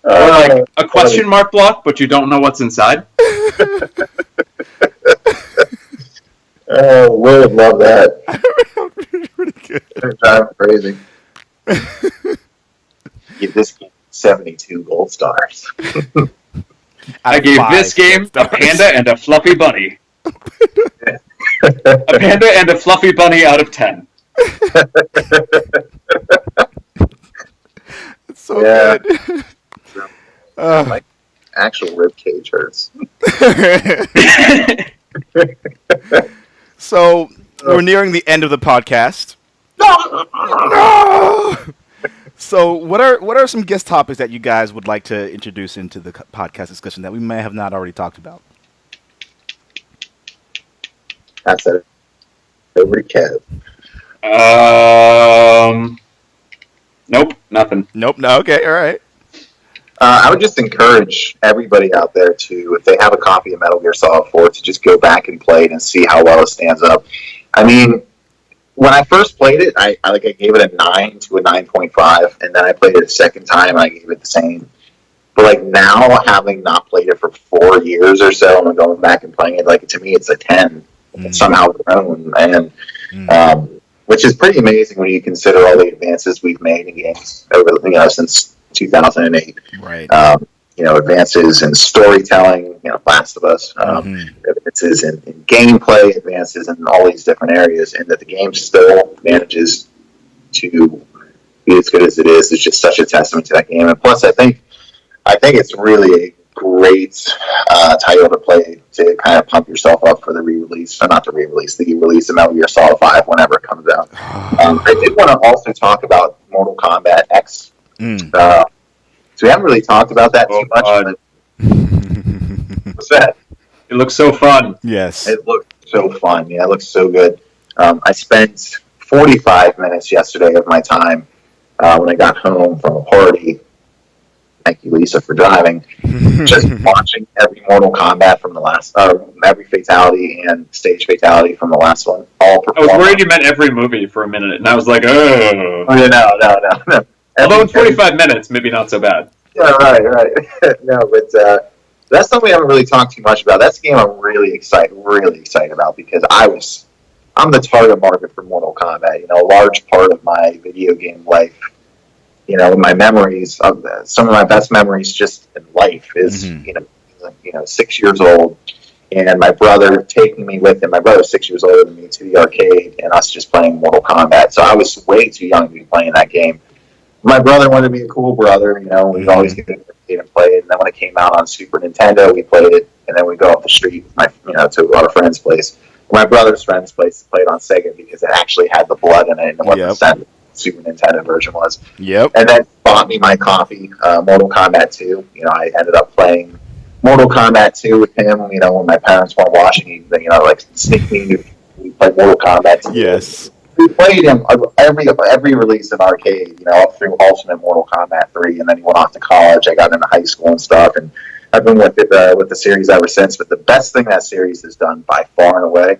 Or like a question mark block, but you don't know what's inside.
Oh, Will would love that.
Pretty good.
They're driving crazy. Give this game 72 gold stars.
I gave this game a panda and a fluffy bunny. A panda and a fluffy bunny out of 10.
It's so good.
My actual rib cage hurts.
So we're nearing the end of the podcast. No! So what are some guest topics that you guys would like to introduce into the podcast discussion that we may have not already talked about?
That's a recap.
Nope, nothing.
Nope. No. Okay. All right.
I would just encourage everybody out there to, if they have a copy of Metal Gear Solid 4, to just go back and play it and see how well it stands up. I mean, when I first played it, I gave it a 9 to a 9.5, and then I played it a second time and I gave it the same. But like now, having not played it for 4 years or so, and I'm going back and playing it, like to me, it's a 10. It's somehow grown, and which is pretty amazing when you consider all the advances we've made in games over since 2008.
Right.
Advances in storytelling, Last of Us, advances in gameplay, advances in all these different areas, and that the game still manages to be as good as it is just such a testament to that game. And plus, I think it's really a great title to play to kind of pump yourself up for the re-release, or not the re-release, the release of Metal Gear Solid 5 whenever it comes out. I did want to also talk about Mortal Kombat X. So we haven't really talked about that too much. But what's that?
It looks so fun.
Yes.
It looks so fun. Yeah, it looks so good. I spent 45 minutes yesterday of my time when I got home from a party. Thank you, Lisa, for driving. Just watching every Mortal Kombat from the last, every fatality and stage fatality from the last one. All
I was worried you meant every movie for a minute, and I was like, oh.
Oh, yeah, no.
Although in 45 minutes, maybe not so bad.
Yeah, right. No, but that's something we haven't really talked too much about. That's a game I'm really excited about because I'm the target market for Mortal Kombat. A large part of my video game life, my memories of some of my best memories just in life is 6 years old, and my brother taking me with him. My brother's 6 years older than me, to the arcade, and us just playing Mortal Kombat. So I was way too young to be playing that game. My brother wanted to be a cool brother, we'd always get to the arcade and play it. And then when it came out on Super Nintendo, we played it, and then we'd go up the street, to our friend's place. My brother's friend's place played on Sega because it actually had the blood in it, and it wasn't the Super Nintendo version was.
Yep.
And then bought me my copy, Mortal Kombat 2. I ended up playing Mortal Kombat 2 with him. When my parents weren't watching, sneak me. We played Mortal Kombat 2.
Yes.
We played him every release in arcade, up through Ultimate Mortal Kombat 3, and then he went off to college. I got into high school and stuff, and I've been with the series ever since. But the best thing that series has done by far and away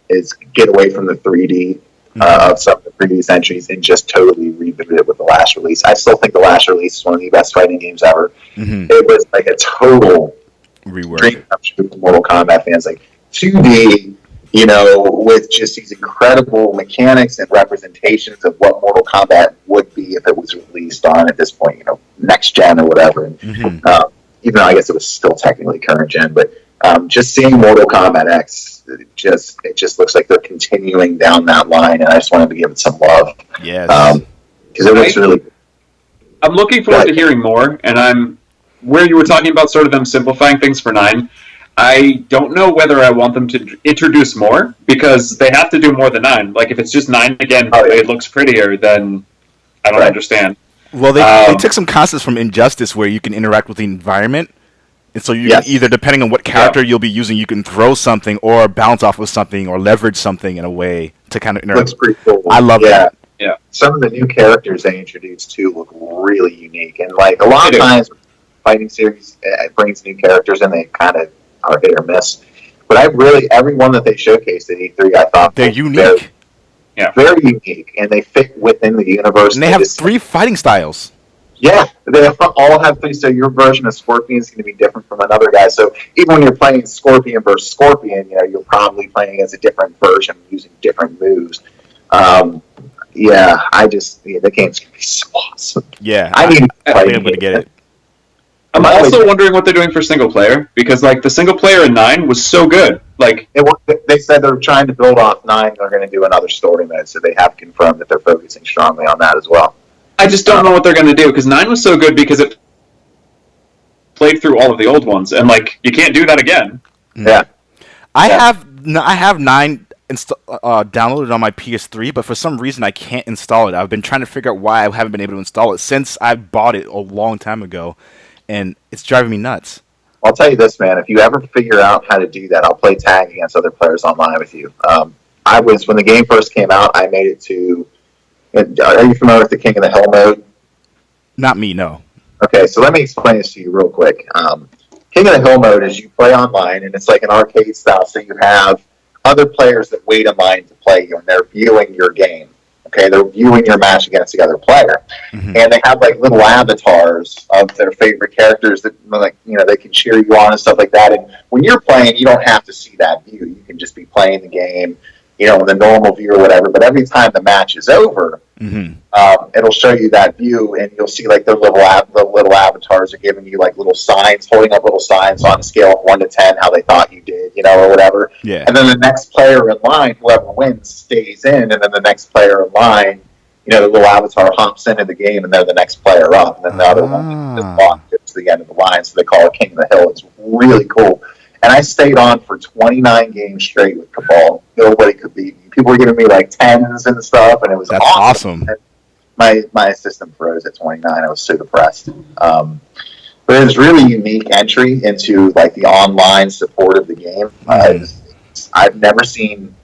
is get away from the 3D of some of the previous entries and just totally reboot it with the last release. I still think the last release is one of the best fighting games ever. It was like a total
rework.
Dream come true for Mortal Kombat fans, like 2D. With just these incredible mechanics and representations of what Mortal Kombat would be if it was released on, at this point, next gen or whatever. And, even though I guess it was still technically current gen, but just seeing Mortal Kombat X, it just looks like they're continuing down that line, and I just wanted to give it some love.
Yes.
Because it looks really good.
I'm looking forward to hearing more, and where you were talking about sort of them simplifying things for 9, I don't know whether I want them to introduce more, because they have to do more than 9. Like, if it's just 9 again, it looks prettier, then I don't understand.
Well, they took some concepts from Injustice where you can interact with the environment. And so you can either, depending on what character you'll be using, you can throw something or bounce off of something or leverage something in a way to kind of interact.
Looks pretty cool.
I love that.
Yeah.
Some of the new characters they introduced, too, look really unique. And, like, a lot of times, fighting series brings new characters, and they kind of are hit or miss. But every one that they showcased at E3, I thought
they're unique.
Very unique, and they fit within the universe.
And they have 3 fighting styles.
Yeah, they all have 3, so your version of Scorpion is going to be different from another guy. So even when you're playing Scorpion versus Scorpion, you're probably playing as a different version using different moves. The game's going to be so awesome.
Yeah,
I think
I'm going to get it.
I'm also wondering what they're doing for single player, because like the single player in 9 was so good. Like
they said they're trying to build off 9. They're going to do another story mode, so they have confirmed that they're focusing strongly on that as well.
I just don't know what they're going to do, because 9 was so good because it played through all of the old ones, and like you can't do that again.
Yeah,
I have 9 downloaded on my PS3, but for some reason I can't install it. I've been trying to figure out why I haven't been able to install it since I bought it a long time ago, and it's driving me nuts.
I'll tell you this, man. If you ever figure out how to do that, I'll play tag against other players online with you. When the game first came out, I made it to. Are you familiar with the King of the Hill mode?
Not me, no.
Okay, so let me explain this to you real quick. King of the Hill mode is you play online, and it's like an arcade style. So you have other players that wait in line to play you, and they're viewing your game. Okay, they're viewing your match against the other player, and they have like little avatars of their favorite characters that, like, they can cheer you on and stuff like that. And when you're playing, you don't have to see that view. You can just be playing the game, in the normal view or whatever. But every time the match is over, it'll show you that view, and you'll see like the little avatars are giving you like little signs, holding up little signs on a scale of 1 to 10, how they thought you did, or whatever.
Yeah.
And then the next player in line, whoever wins, stays in, and then the next player in line, the little avatar hops into the game, and they're the next player up, and then the other one just walks to the end of the line. So they call it King of the Hill. It's really cool. And I stayed on for 29 games straight with Cabal. Nobody could beat me. People were giving me like 10s and stuff, and it was awesome. My system froze at 29. I was so depressed. But it was really unique entry into like the online support of the game. I've never seen.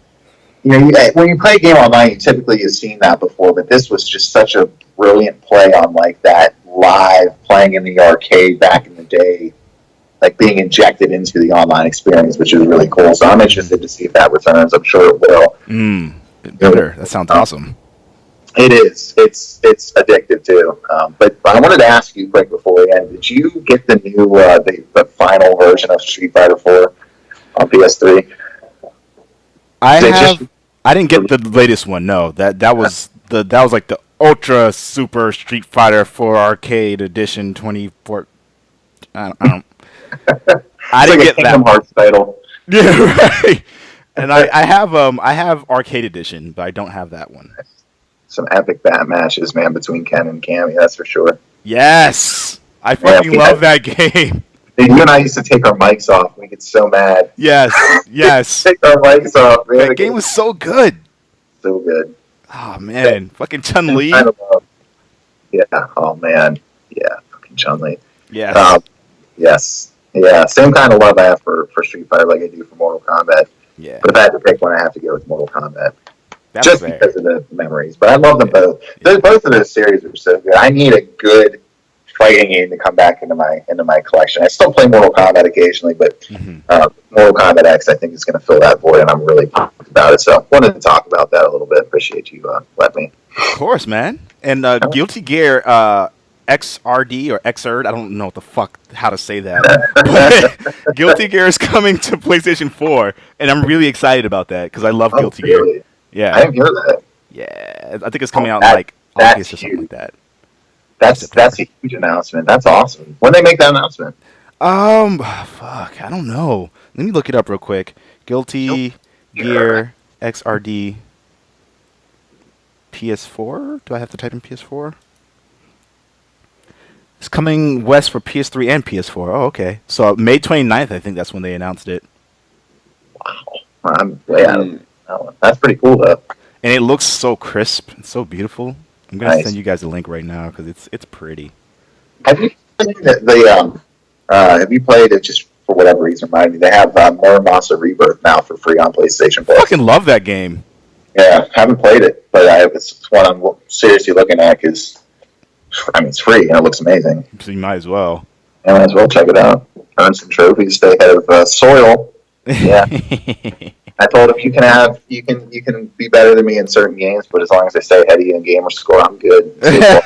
When you play a game online, you typically have seen that before, but this was just such a brilliant play on like that live playing in the arcade back in the day, like being injected into the online experience, which is really cool. So I'm interested to see if that returns. I'm sure it will.
Better. That sounds awesome.
It is. It's addictive too. But I wanted to ask you quick before we end. Did you get the new the final version of Street Fighter 4 on PS3?
I didn't get the latest one. No, that was like the Ultra Super Street Fighter 4 Arcade Edition 24. I don't. I didn't get that
Kingdom Hearts title.
Yeah, right. And I have Arcade Edition, but I don't have that one.
Some epic bat matches, man, between Ken and Cammy. That's for sure.
Yes, I fucking love that game.
You and I used to take our mics off. We get so mad.
Yes.
Take our mics off, man.
That game was so good.
So good.
Oh, man. Fucking Chun-Li.
Yeah. Oh, man. Yeah. Fucking Chun-Li.
Yes.
Yes. Yeah. Same kind of love I have for Street Fighter like I do for Mortal Kombat.
Yeah.
But if I had to pick one, I have to go with Mortal Kombat.
That's
just
fair.
Because of the memories. But I love them both.
Yeah.
Both of those series are so good. I need a good fighting game to come back into my collection. I still play Mortal Kombat occasionally, but Mortal Kombat X I think is going to fill that void, and I'm really pumped about it. So I wanted to talk about that a little bit. Appreciate you letting me.
Of course, man. And Guilty Gear XRD or XRD, I don't know what the fuck how to say that. But Guilty Gear is coming to PlayStation 4, and I'm really excited about that because I love Guilty
really?
Gear. Yeah.
I didn't hear that.
Yeah, I think it's coming out in like August or something like that.
That's a huge announcement. That's awesome. When they make that announcement?
Fuck, I don't know. Let me look it up real quick. Guilty Gear XRD PS4? Do I have to type in PS4? It's coming west for PS3 and PS4. Oh, okay. So May 29th, I think that's when they announced it.
Wow. I'm way out of that one. That's pretty cool, though.
And it looks so crisp and so beautiful. I'm going to send you guys the link right now because it's pretty.
Have you played have you played it just for whatever reason? Remind me, they have Muramasa Rebirth now for free on PlayStation Plus.
I fucking love that game.
Yeah, haven't played it, but it's one I'm seriously looking at because, it's free and it looks amazing.
So you might as well.
Yeah, might as well check it out. Earn some trophies, stay ahead of Soil. Yeah. I told him you can be better than me in certain games, but as long as I stay ahead of you in gamer score, I'm good.
I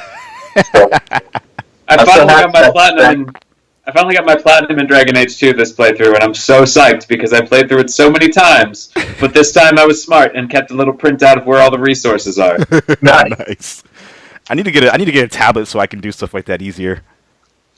finally got my platinum in Dragon Age 2 this playthrough, and I'm so psyched because I played through it so many times. But this time I was smart and kept a little printout of where all the resources are.
Nice. I need to get a tablet so I can do stuff like that easier.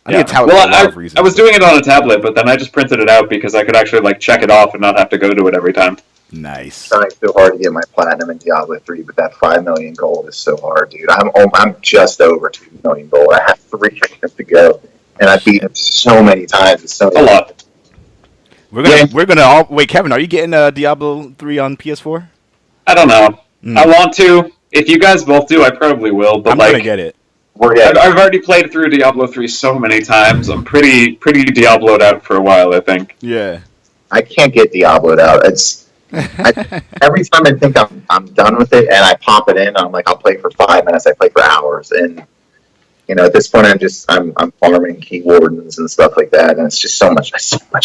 I need a tablet for a lot of reasons.
I was doing it on a tablet, but then I just printed it out because I could actually like check it off and not have to go to it every time.
Nice.
I'm trying so hard to get my platinum in Diablo 3, but that 5 million gold is so hard, dude. I'm just over 2 million gold. I have 3 games to go, and I've beaten it so many times. It's so
a lot.
We're gonna all wait. Kevin, are you getting Diablo 3 on PS4?
I don't know. I want to. If you guys both do, I probably will. But
I'm
like,
gonna get it.
I've already played through Diablo 3 so many times. I'm pretty Diablo'd out for a while, I think.
Yeah.
I can't get Diablo'd out. Every time I think I'm done with it, and I pop it in, I'm like, I'll play for 5 minutes. I play for hours, and at this point, I'm farming key wardens and stuff like that, and it's just so much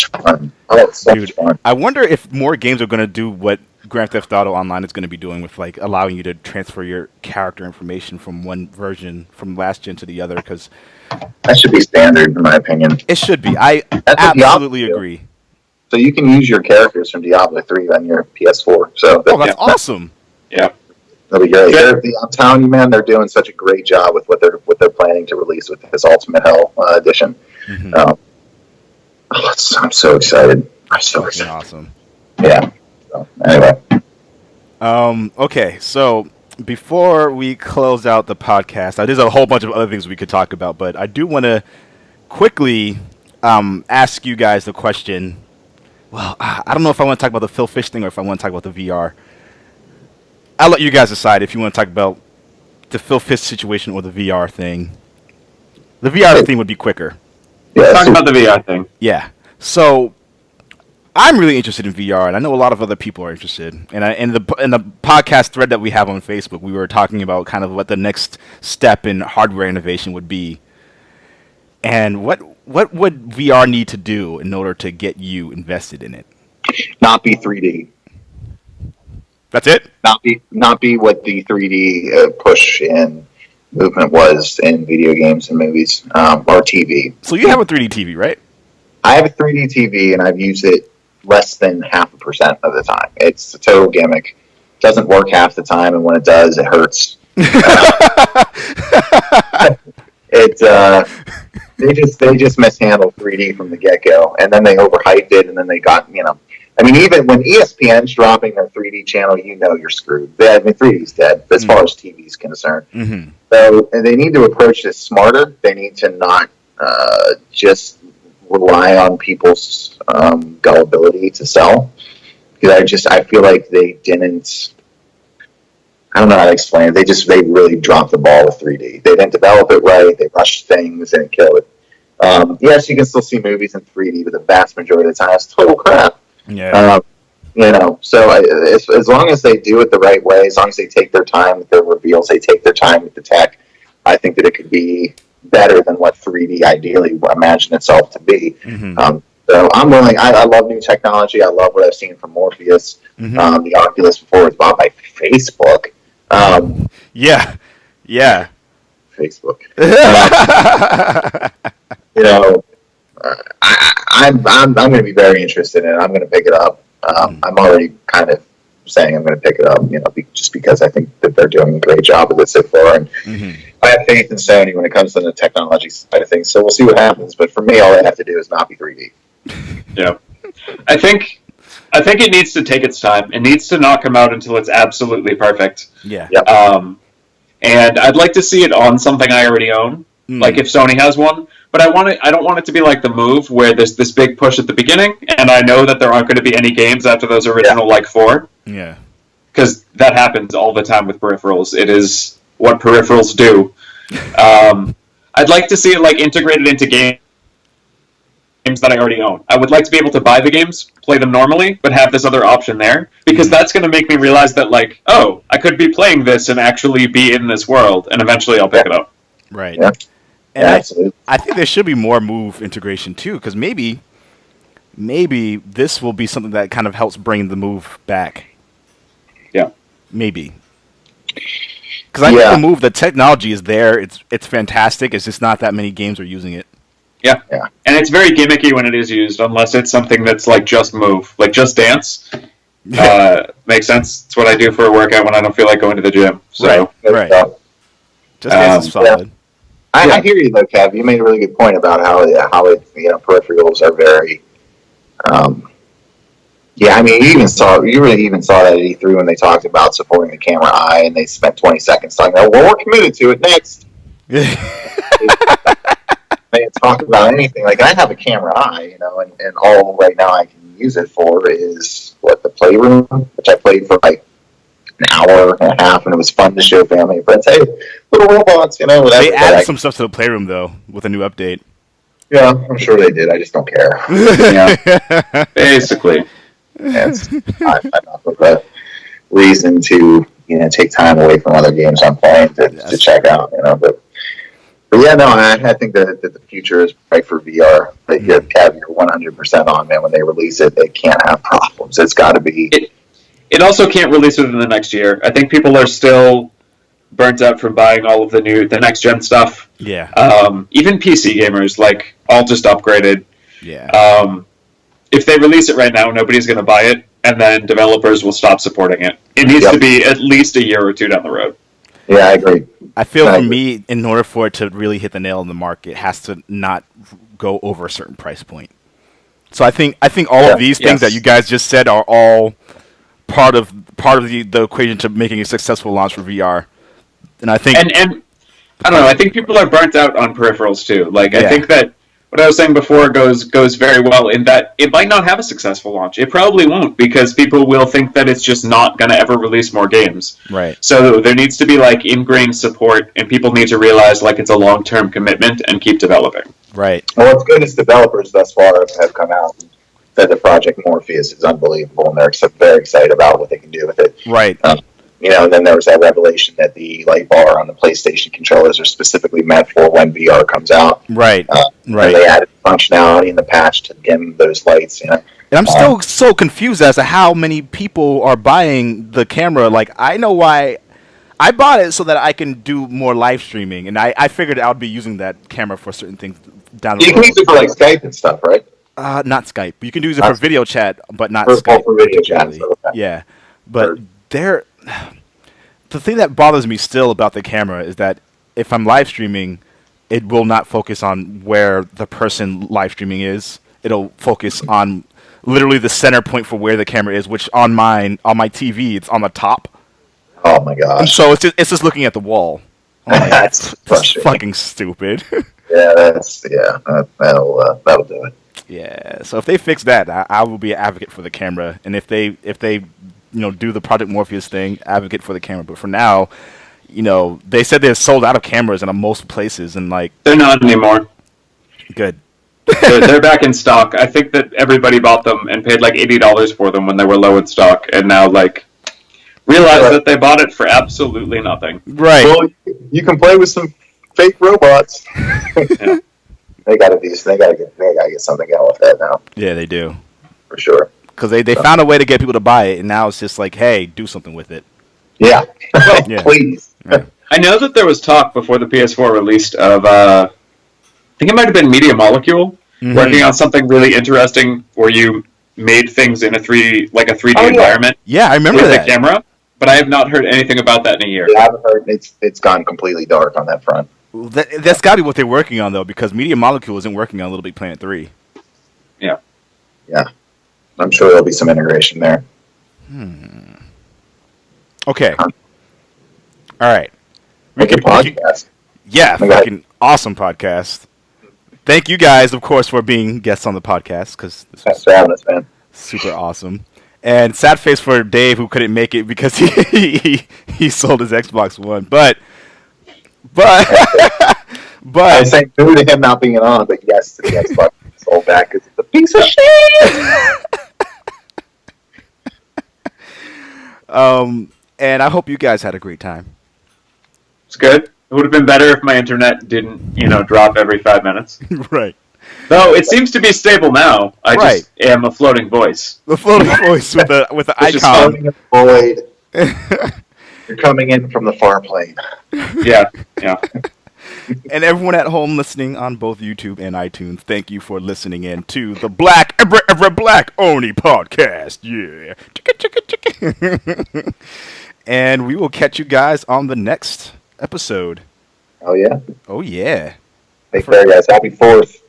fun. Oh, it's so much fun.
I wonder if more games are gonna do what Grand Theft Auto Online is going to be doing with like allowing you to transfer your character information from one version from last gen to the other, because
that should be standard in my opinion.
It should be. I absolutely agree.
So you can use your characters from Diablo 3 on your PS4. So
that's awesome.
Yeah,
that'll be great. I'm telling you, man, they're doing such a great job with what they're planning to release with this Ultimate Hell edition. Mm-hmm. I'm so excited. I'm so excited.
Awesome.
Yeah. So, anyway.
Okay, so before we close out the podcast, there's a whole bunch of other things we could talk about, but I do want to quickly ask you guys the question. Well, I don't know if I want to talk about the Phil Fish thing or if I want to talk about the VR. I'll let you guys decide if you want to talk about the Phil Fish situation or the VR thing. The VR thing would be quicker.
Yeah,
talk about the VR thing.
Yeah. So I'm really interested in VR, and I know a lot of other people are interested. And in the podcast thread that we have on Facebook, we were talking about kind of what the next step in hardware innovation would be, and what would VR need to do in order to get you invested in it?
Not be 3D.
That's it.
Not be what the 3D push and movement was in video games and movies or TV.
So you have a 3D TV, right?
I have a 3D TV, and I've used it less than 0.5% of the time. It's a total gimmick. Doesn't work half the time, and when it does, it hurts. They just mishandled 3D from the get-go, and then they overhyped it, and then they got, I mean, even when ESPN's dropping their 3D channel, you're screwed. 3D's dead as far as TV's concerned. Mm-hmm. So they need to approach this smarter. They need to not just rely on people's gullibility to sell. Because I feel like they didn't. I don't know how to explain it. They really dropped the ball with 3D. They didn't develop it right. They rushed things and killed it. Yes, you can still see movies in 3D, but the vast majority of the time it's total crap.
Yeah.
So as long as they do it the right way, as long as they take their time with their reveals, they take their time with the tech, I think that it could be better than what 3D ideally imagine itself to be. Mm-hmm. So I'm willing. I love new technology. I love what I've seen from Morpheus. Mm-hmm. The Oculus before it was bought by Facebook.
Yeah.
Facebook. I'm going to be very interested in it. I'm going to pick it up. I'm already kind of saying I'm going to pick it up, just because I think that they're doing a great job with it so far. And I have faith in Sony when it comes to the technology side of things. So we'll see what happens. But for me, all they have to do is not be 3D.
Yeah. I think it needs to take its time. It needs to not come out until it's absolutely perfect.
Yeah.
Yep.
And I'd like to see it on something I already own, like if Sony has one. But I don't want it to be like the Move, where there's this big push at the beginning, and I know that there aren't going to be any games after those original 4.
Yeah.
Because that happens all the time with peripherals. It is what peripherals do. I'd like to see it integrated into games that I already own. I would like to be able to buy the games, play them normally, but have this other option there, because that's going to make me realize that I could be playing this and actually be in this world, and eventually I'll pick it up.
Right.
Yeah.
And
absolutely.
I think there should be more Move integration too, because maybe this will be something that kind of helps bring the Move back.
Yeah.
Maybe. Because I think the Move, the technology is there. It's fantastic. It's just not that many games are using it.
Yeah. And it's very gimmicky when it is used, unless it's something that's just Move, Just Dance. Makes sense. It's what I do for a workout when I don't feel like going to the gym. So,
right. Just Dance is solid.
I hear you though, Kev. You made a really good point about how peripherals are very. Yeah, I mean, you really even saw that at E3 when they talked about supporting the camera eye, and they spent 20 seconds talking about, well, we're committed to it next. They didn't talk about anything. Like, I have a camera eye, and all right now I can use it for is the playroom, which I played for like an hour and a half, and it was fun to show family and friends. Hey, little robots, whatever.
They added some stuff to the playroom though with a new update.
Yeah, I'm sure they did. I just don't care.
Yeah, basically.
It's not enough of a reason to take time away from other games I'm playing to check out. But yeah, no, I think that the future is bright for VR. But you're 100% on, man. When they release it, they can't have problems. It's got to be.
It also can't release within the next year. I think people are still burnt out from buying all of the next gen stuff.
Yeah.
Even PC gamers, all just upgraded.
Yeah.
If they release it right now, nobody's going to buy it, and then developers will stop supporting it. It needs to be at least a year or two down the road.
Yeah, I agree.
I feel for me, in order for it to really hit the nail in the market, it has to not go over a certain price point. So I think all of these things that you guys just said are all part of the equation to making a successful launch for VR. And I think
and I don't know. I think people are burnt out on peripherals too. I think that what I was saying before goes very well in that it might not have a successful launch. It probably won't because people will think that it's just not going to ever release more games.
Right.
So there needs to be ingrained support, and people need to realize it's a long-term commitment and keep developing.
Right.
Well, what's good is developers thus far have come out and said the Project Morpheus is unbelievable, and they're very excited about what they can do with it.
Right.
And then there was that revelation that the light bar on the PlayStation controllers are specifically meant for when VR comes out.
Right. Right.
And they added functionality in the patch to dim those lights.
And I'm still so confused as to how many people are buying the camera. I know why. I bought it so that I can do more live streaming, and I figured I would be using that camera for certain things down the road.
You can use it for Skype and stuff, right?
Not Skype. You can use it for video chat, but not Skype.
For video chat. So, okay.
Yeah. But the thing that bothers me still about the camera is that if I'm live streaming, it will not focus on where the person live streaming is. It'll focus on literally the center point for where the camera is, which on my TV, it's on the top.
Oh my gosh!
So it's just looking at the wall.
That's
fucking stupid.
That'll do it.
Yeah. So if they fix that, I will be an advocate for the camera, and if they do the Project Morpheus thing, advocate for the camera. But for now, they said they're sold out of cameras in most places, and
they're not anymore.
Good.
they're back in stock. I think that everybody bought them and paid $80 for them when they were low in stock, and now realize that they bought it for absolutely nothing.
Right.
Well, you can play with some fake robots.
Yeah.
They gotta get something going with that now.
Yeah, they do.
For sure.
Because they found a way to get people to buy it, and now it's just hey, do something with it.
Yeah.
Yeah.
Please.
Yeah.
I know that there was talk before the PS4 released of, I think it might have been Media Molecule, working on something really interesting where you made things in a 3D environment.
Yeah, I remember
with
that.
the camera, but I have not heard anything about that in a year.
Yeah, I haven't heard. It's gone completely dark on that front.
That's got to be what they're working on, though, because Media Molecule isn't working on Little Big Planet 3.
Yeah.
Yeah. I'm sure there'll be some integration there.
Okay. All right.
Make a podcast.
Yeah, fucking awesome podcast. Thank you guys, of course, for being guests on the podcast, because this
Thanks for having us, man.
super awesome. And sad face for Dave, who couldn't make it because he sold his Xbox One. But
I say no to him not being on, but yes to the Xbox sold back because it's a piece of shit.
And I hope you guys had a great time.
It's good. It would have been better if my internet didn't, drop every 5 minutes.
Right.
Though it seems to be stable now. I just am a floating voice.
The floating voice with the
It's
icon.
Floating in the void. You're coming in from the far plane.
Yeah.
And everyone at home listening on both YouTube and iTunes, thank you for listening in to the Black Oni Podcast. Yeah. And we will catch you guys on the next episode.
Oh yeah.
Oh yeah.
Take care, guys. Happy 4th.